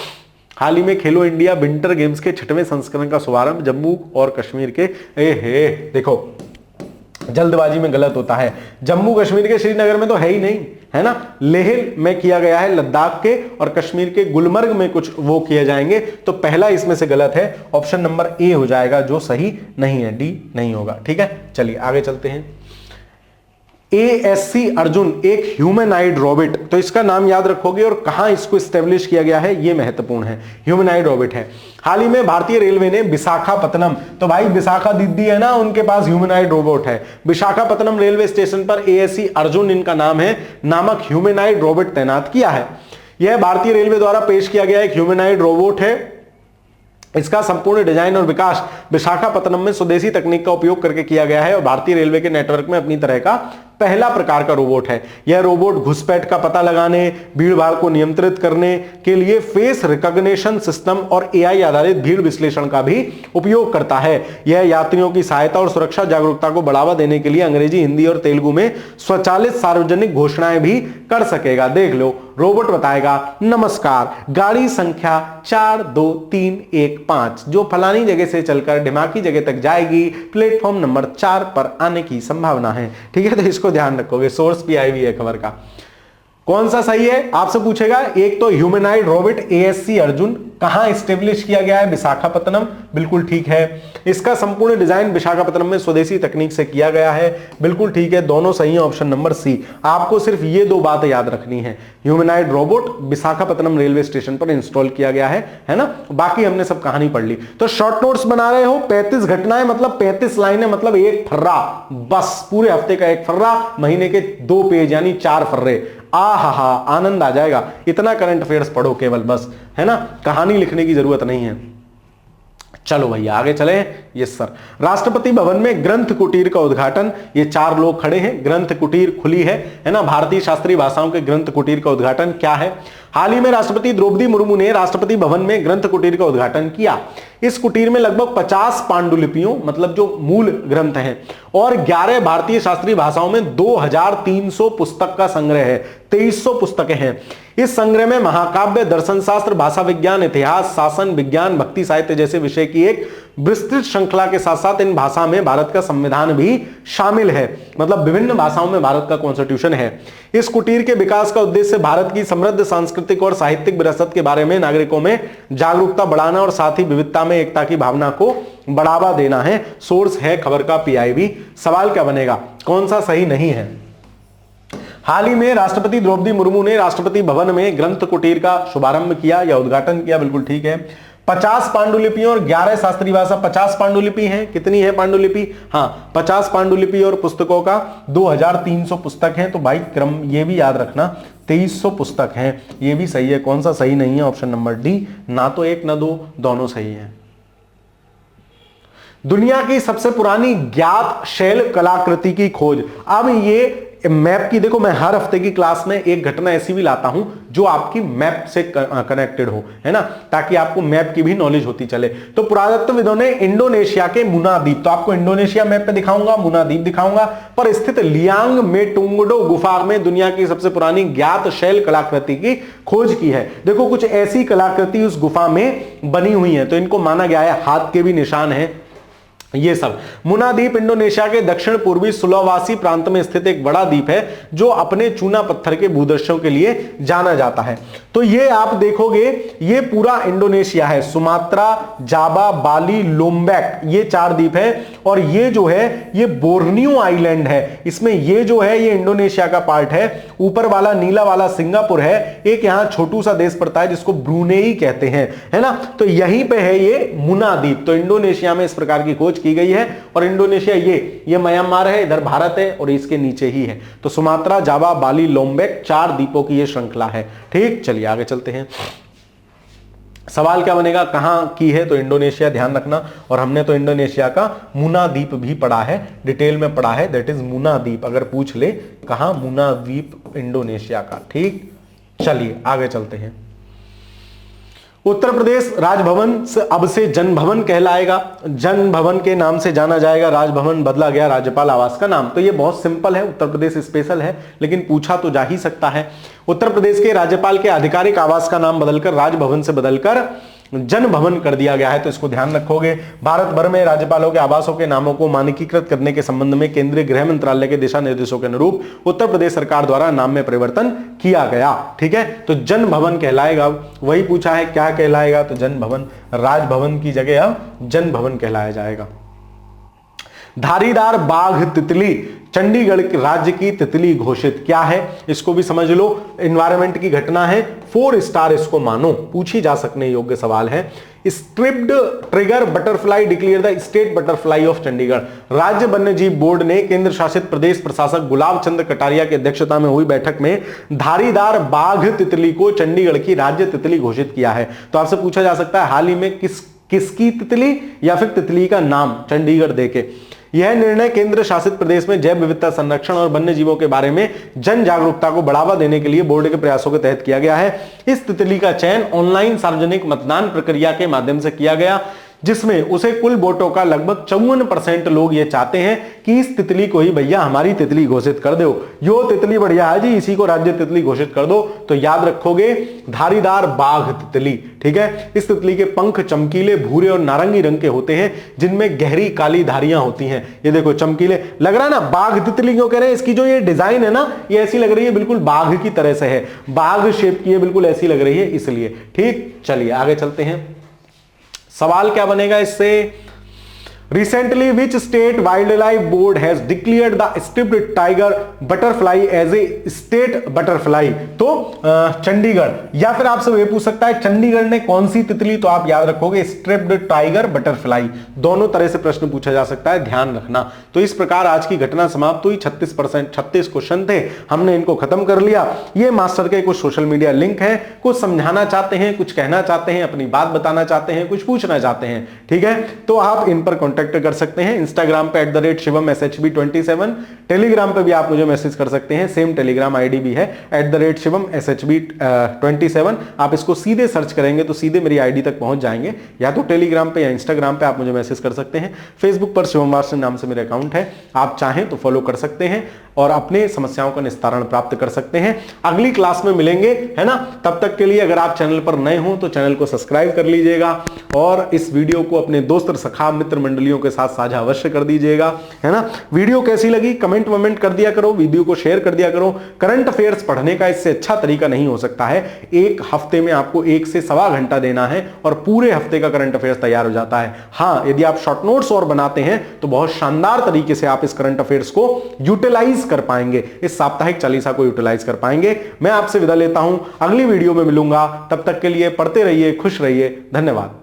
S1: हाल ही में खेलो इंडिया विंटर गेम्स के 6वें संस्करण का शुभारंभ जम्मू और कश्मीर के देखो जल्दबाजी में गलत होता है। जम्मू कश्मीर के श्रीनगर में तो है ही नहीं, है ना। लेह में किया गया है, लद्दाख के और कश्मीर के गुलमर्ग में कुछ वो किए जाएंगे। तो पहला इसमें से गलत है, ऑप्शन नंबर ए हो जाएगा जो सही नहीं है, डी नहीं होगा। ठीक है, चलिए आगे चलते हैं। ASC अर्जुन एक ह्यूमनाइड रोबोट, तो इसका नाम याद रखोगे और कहां इसको एस्टेब्लिश किया गया है ये महत्वपूर्ण है। ह्यूमनाइड रोबोट है। हाल ही में भारतीय रेलवे ने विशाखापत्तनम, तो भाई विशाखा दीदी है ना, उनके पास ह्यूमनाइड रोबोट है। विशाखापत्तनम रेलवे स्टेशन पर ASC अर्जुन इनका नाम है, नामक ह्यूमनाइड रोबोट तैनात किया है। यह भारतीय रेलवे द्वारा पेश किया गया एक ह्यूमनाइड रोबोट है। इसका संपूर्ण डिजाइन और विकास विशाखापत्तनम में स्वदेशी तकनीक का उपयोग करके किया गया है और भारतीय रेलवे के नेटवर्क में अपनी तरह का पहला प्रकार का रोबोट है। यह रोबोट घुसपैठ का पता लगाने, भीड़ भाड़ को नियंत्रित करने के लिए फेस रिकॉग्निशन सिस्टम और AI आधारित भीड़ विश्लेषण का भी उपयोग करता है। यह यात्रियों की सहायता और सुरक्षा जागरूकता को बढ़ावा देने के लिए अंग्रेजी, हिंदी और तेलुगु में स्वचालित सार्वजनिक घोषणाएं भी कर सकेगा। देख लो, रोबोट बताएगा, नमस्कार, गाड़ी संख्या 42315 जो फलानी जगह से चलकर ढिमाकी जगह तक जाएगी, प्लेटफॉर्म नंबर 4 पर आने की संभावना है। ठीक है, तो इसको ध्यान रखोगे। सोर्स PIB है खबर का। कौन सा सही है आपसे पूछेगा। एक तो ह्यूमनाइड रोबोट ASC अर्जुन कहां एस्टेब्लिश किया गया है? विशाखापत्तनम, बिल्कुल ठीक है। इसका संपूर्ण डिजाइन विशाखापत्तनम में स्वदेशी तकनीक से किया गया है, बिल्कुल ठीक है। दोनों सही है, ऑप्शन नंबर सी। आपको सिर्फ ये 2 बातें याद रखनी है, humanoid robot Visakhapatnam railway station पर इंस्टॉल किया गया है ना। बाकी हमने सब कहानी पढ़ ली। तो शॉर्ट नोट्स बना रहे हो, 35 घटनाएं मतलब 35 लाइनें मतलब 1 फर्रा, बस पूरे हफ्ते का 1 फर्रा, महीने के 2 पेज यानी 4 फर्रे। आहा, आनंद आ जाएगा। इतना करंट अफेयर्स पढ़ो केवल, बस, है ना, कहानी लिखने की जरूरत नहीं है। चलो भैया आगे चले। Yes sir. राष्ट्रपति भवन में ग्रंथ कुटीर का उद्घाटन, ये 4 लोग खड़े हैं, ग्रंथ कुटीर खुली है ना। भारतीय शास्त्रीय भाषाओं के ग्रंथ कुटीर का उद्घाटन क्या है? हाल ही में राष्ट्रपति द्रौपदी मुर्मू ने राष्ट्रपति भवन में ग्रंथ कुटीर का उद्घाटन किया। इस कुटीर में लगभग 50 पांडुलिपियों मतलब जो मूल ग्रंथ हैं और 11 भारतीय शास्त्रीय भाषाओं में 2300 पुस्तक का संग्रह है। 2300 पुस्तकें हैं। इस संग्रह में महाकाव्य, दर्शन शास्त्र, भाषा विज्ञान, इतिहास, शासन विज्ञान, भक्ति साहित्य जैसे विषय की एक विस्तृत श्रृंखला के साथ साथ इन भाषा में भारत का संविधान भी शामिल है। मतलब विभिन्न भाषाओं में भारत का कॉन्स्टिट्यूशन है। इस कुटीर के विकास का उद्देश्य भारत की समृद्ध सांस्कृतिक और साहित्यिक विरासत के बारे में नागरिकों में जागरूकता बढ़ाना और साथ ही विविधता में एकता की भावना को बढ़ावा देना है। सोर्स है खबर का PIB। सवाल क्या बनेगा, कौन सा सही नहीं है? हाल ही में राष्ट्रपति द्रौपदी मुर्मू ने राष्ट्रपति भवन में ग्रंथ कुटीर का शुभारंभ किया या उद्घाटन किया, बिल्कुल ठीक है। 50 पांडुलिपियों और 11 शास्त्रीय भाषा। 50 पांडुलिपि हैं, कितनी है पांडुलिपि? हाँ, 50 पांडुलिपि और पुस्तकों का 2300 पुस्तक हैं। तो भाई क्रम ये भी याद रखना, 2300 पुस्तक हैं, ये भी सही है। कौन सा सही नहीं है? ऑप्शन नंबर डी, ना तो एक ना दो, दोनों सही है। दुनिया की सबसे पुरानी ज्ञात शैल कलाकृति की खोज। अब ये मैप की देखो, मैं हर हफ्ते की क्लास में एक घटना ऐसी भी लाता हूं जो आपकी मैप से कनेक्टेड हो, है ना, ताकि आपको मैप की भी नॉलेज होती चले। तो पुरातत्वविदों ने इंडोनेशिया के मुना द्वीप, तो आपको इंडोनेशिया मैप पे दिखाऊंगा, मुना द्वीप दिखाऊंगा, पर स्थित लियांग मेटुंगडो गुफा में दुनिया की सबसे पुरानी ज्ञात शैल कलाकृति की खोज की है। देखो कुछ ऐसी कलाकृति उस गुफा में बनी हुई है, तो इनको माना गया है, हाथ के भी निशान है ये सब। मुना द्वीप इंडोनेशिया के दक्षिण पूर्वी सुलावासी प्रांत में स्थित एक बड़ा द्वीप है जो अपने चूना पत्थर के भूदृश्यों के लिए जाना जाता है। तो ये आप देखोगे, ये पूरा इंडोनेशिया है, सुमात्रा, जावा, बाली, लोम्बेक, ये 4 द्वीप है। और ये जो है ये बोर्नियो आइलैंड है, इसमें ये जो है ये इंडोनेशिया का पार्ट है। ऊपर वाला नीला वाला सिंगापुर है, एक यहां छोटू सा देश पड़ता है जिसको ब्रूनेई कहते हैं, है ना। तो यहीं पे है ये मुना द्वीप। तो इंडोनेशिया में इस प्रकार की खोज की गई है। और इंडोनेशिया ये म्यांमार है, इधर भारत है और इसके नीचे ही है। तो सुमात्रा, जावा, बाली, लोम्बेक 4 द्वीपों की ये श्रृंखला है। ठीक, चलिए आगे चलते हैं। सवाल क्या बनेगा, कहां की है? तो इंडोनेशिया, ध्यान रखना। और हमने तो इंडोनेशिया का मुना द्वीप भी पढ़ा है, डिटेल में पढ़ा है, दैट इज मुना द्वीप। अगर पूछ ले कहां, मुना द्वीप इंडोनेशिया का। ठीक, चलिए आगे चलते हैं। उत्तर प्रदेश राजभवन अब से जन भवन कहलाएगा, जन भवन के नाम से जाना जाएगा। राजभवन बदला गया राज्यपाल आवास का नाम। तो ये बहुत सिंपल है, उत्तर प्रदेश स्पेशल है, लेकिन पूछा तो जा ही सकता है। उत्तर प्रदेश के राज्यपाल के आधिकारिक आवास का नाम बदलकर राजभवन से बदलकर जन भवन कर दिया गया है, तो इसको ध्यान रखोगे। भारत भर में राज्यपालों के आवासों के नामों को मानकीकृत करने के संबंध में केंद्रीय गृह मंत्रालय के दिशा निर्देशों के अनुरूप उत्तर प्रदेश सरकार द्वारा नाम में परिवर्तन किया गया। ठीक है, तो जन भवन कहलाएगा। वही पूछा है क्या कहलाएगा, तो जन भवन, राजभवन की जगह अब जन भवन कहलाया जाएगा। धारीदार बाघ तितली चंडीगढ़ राज्य की तितली घोषित, क्या है इसको भी समझ लो। एनवायरमेंट की घटना है, 4 स्टार इसको मानो, पूछी जा सकने योग्य सवाल है। Striped tiger butterfly declare the state butterfly of Chandigarh. राज्य वन्यजीव बोर्ड ने केंद्र शासित प्रदेश प्रशासक गुलाब चंद कटारिया की अध्यक्षता में हुई बैठक में धारीदार बाघ तितली को चंडीगढ़ की राज्य तितली घोषित किया है। तो आपसे पूछा जा सकता है हाल ही में किसकी तितली या फिर तितली का नाम चंडीगढ़ देके। यह निर्णय केंद्र शासित प्रदेश में जैव विविधता संरक्षण और वन्य जीवों के बारे में जन जागरूकता को बढ़ावा देने के लिए बोर्ड के प्रयासों के तहत किया गया है। इस तितली का चयन ऑनलाइन सार्वजनिक मतदान प्रक्रिया के माध्यम से किया गया, जिसमें उसे कुल वोटों का लगभग 54% लोग ये चाहते हैं कि इस तितली को ही भैया हमारी तितली घोषित कर दो। यो तितली बढ़िया है जी, इसी को राज्य तितली घोषित कर दो। तो याद रखोगे धारीदार बाघ तितली। ठीक है, इस तितली के पंख चमकीले भूरे और नारंगी रंग के होते हैं, जिनमें गहरी काली धारियां होती हैं। ये देखो चमकीले, लग रहा है ना बाघ तितली क्यों कह रहे हैं, इसकी जो ये डिजाइन है ना, ये ऐसी लग रही है बिल्कुल बाघ की तरह से है, बाघ शेप की है, बिल्कुल ऐसी लग रही है इसलिए। ठीक, चलिए आगे चलते हैं। सवाल क्या बनेगा इससे, Recently, which state wildlife board has declared the striped tiger butterfly as a state butterfly? तो चंडीगढ़, या फिर आपसे ये पूछ सकता है चंडीगढ़ ने कौन सी तितली, तो आप याद रखोगे स्ट्रिप्ड टाइगर बटरफ्लाई। दोनों तरह से प्रश्न पूछा जा सकता है, ध्यान रखना। तो इस प्रकार आज की घटना समाप्त हुई। 36 क्वेश्चन थे, हमने इनको खत्म कर लिया। ये मास्टर के कुछ सोशल मीडिया लिंक है, कुछ समझाना चाहते हैं, कुछ कहना चाहते हैं, अपनी बात बताना चाहते हैं, कुछ पूछना चाहते हैं। ठीक है, तो आप इन पर कॉन्टेक्ट कर सकते हैं। इंस्टाग्राम पे @शिवम SHB27, टेलीग्राम पे भी आप मुझे मैसेज कर सकते हैं, सेम टेलीग्राम आईडी भी है @शिवम SHB27। आप इसको सीधे सर्च करेंगे तो सीधे मेरी आईडी तक पहुंच जाएंगे, या तो टेलीग्राम पे या इंस्टाग्राम पे आप मुझे मैसेज कर सकते हैं। फेसबुक पर शिवम वार्षण नाम से मेरे अकाउंट है, आप चाहें तो फॉलो कर सकते हैं और अपने समस्याओं का निस्तारण प्राप्त कर सकते हैं। अगली क्लास में मिलेंगे, है ना। तब तक के लिए अगर आप चैनल पर नए हो तो चैनल को सब्सक्राइब कर लीजिएगा और इस वीडियो को अपने दोस्त सखा मित्र मंडलियों के साथ साझा अवश्य कर दीजिएगा, है ना। वीडियो कैसी लगी कमेंट कर दिया करो, वीडियो को शेयर कर दिया करो। करंट अफेयर्स पढ़ने का इससे अच्छा तरीका नहीं हो सकता है। एक हफ्ते में आपको 1 से सवा घंटा देना है और पूरे हफ्ते का करंट अफेयर्स तैयार हो जाता है। हाँ, यदि आप शॉर्ट नोट्स और बनाते हैं तो बहुत शानदार तरीके से आप इस करंट अफेयर्स को यूटिलाइज यूटिलाइज कर पाएंगे, इस साप्ताहिक चालीसा को यूटिलाइज कर पाएंगे। मैं आपसे विदा लेता हूं, अगली वीडियो में मिलूंगा। तब तक के लिए पढ़ते रहिए, खुश रहिए, धन्यवाद।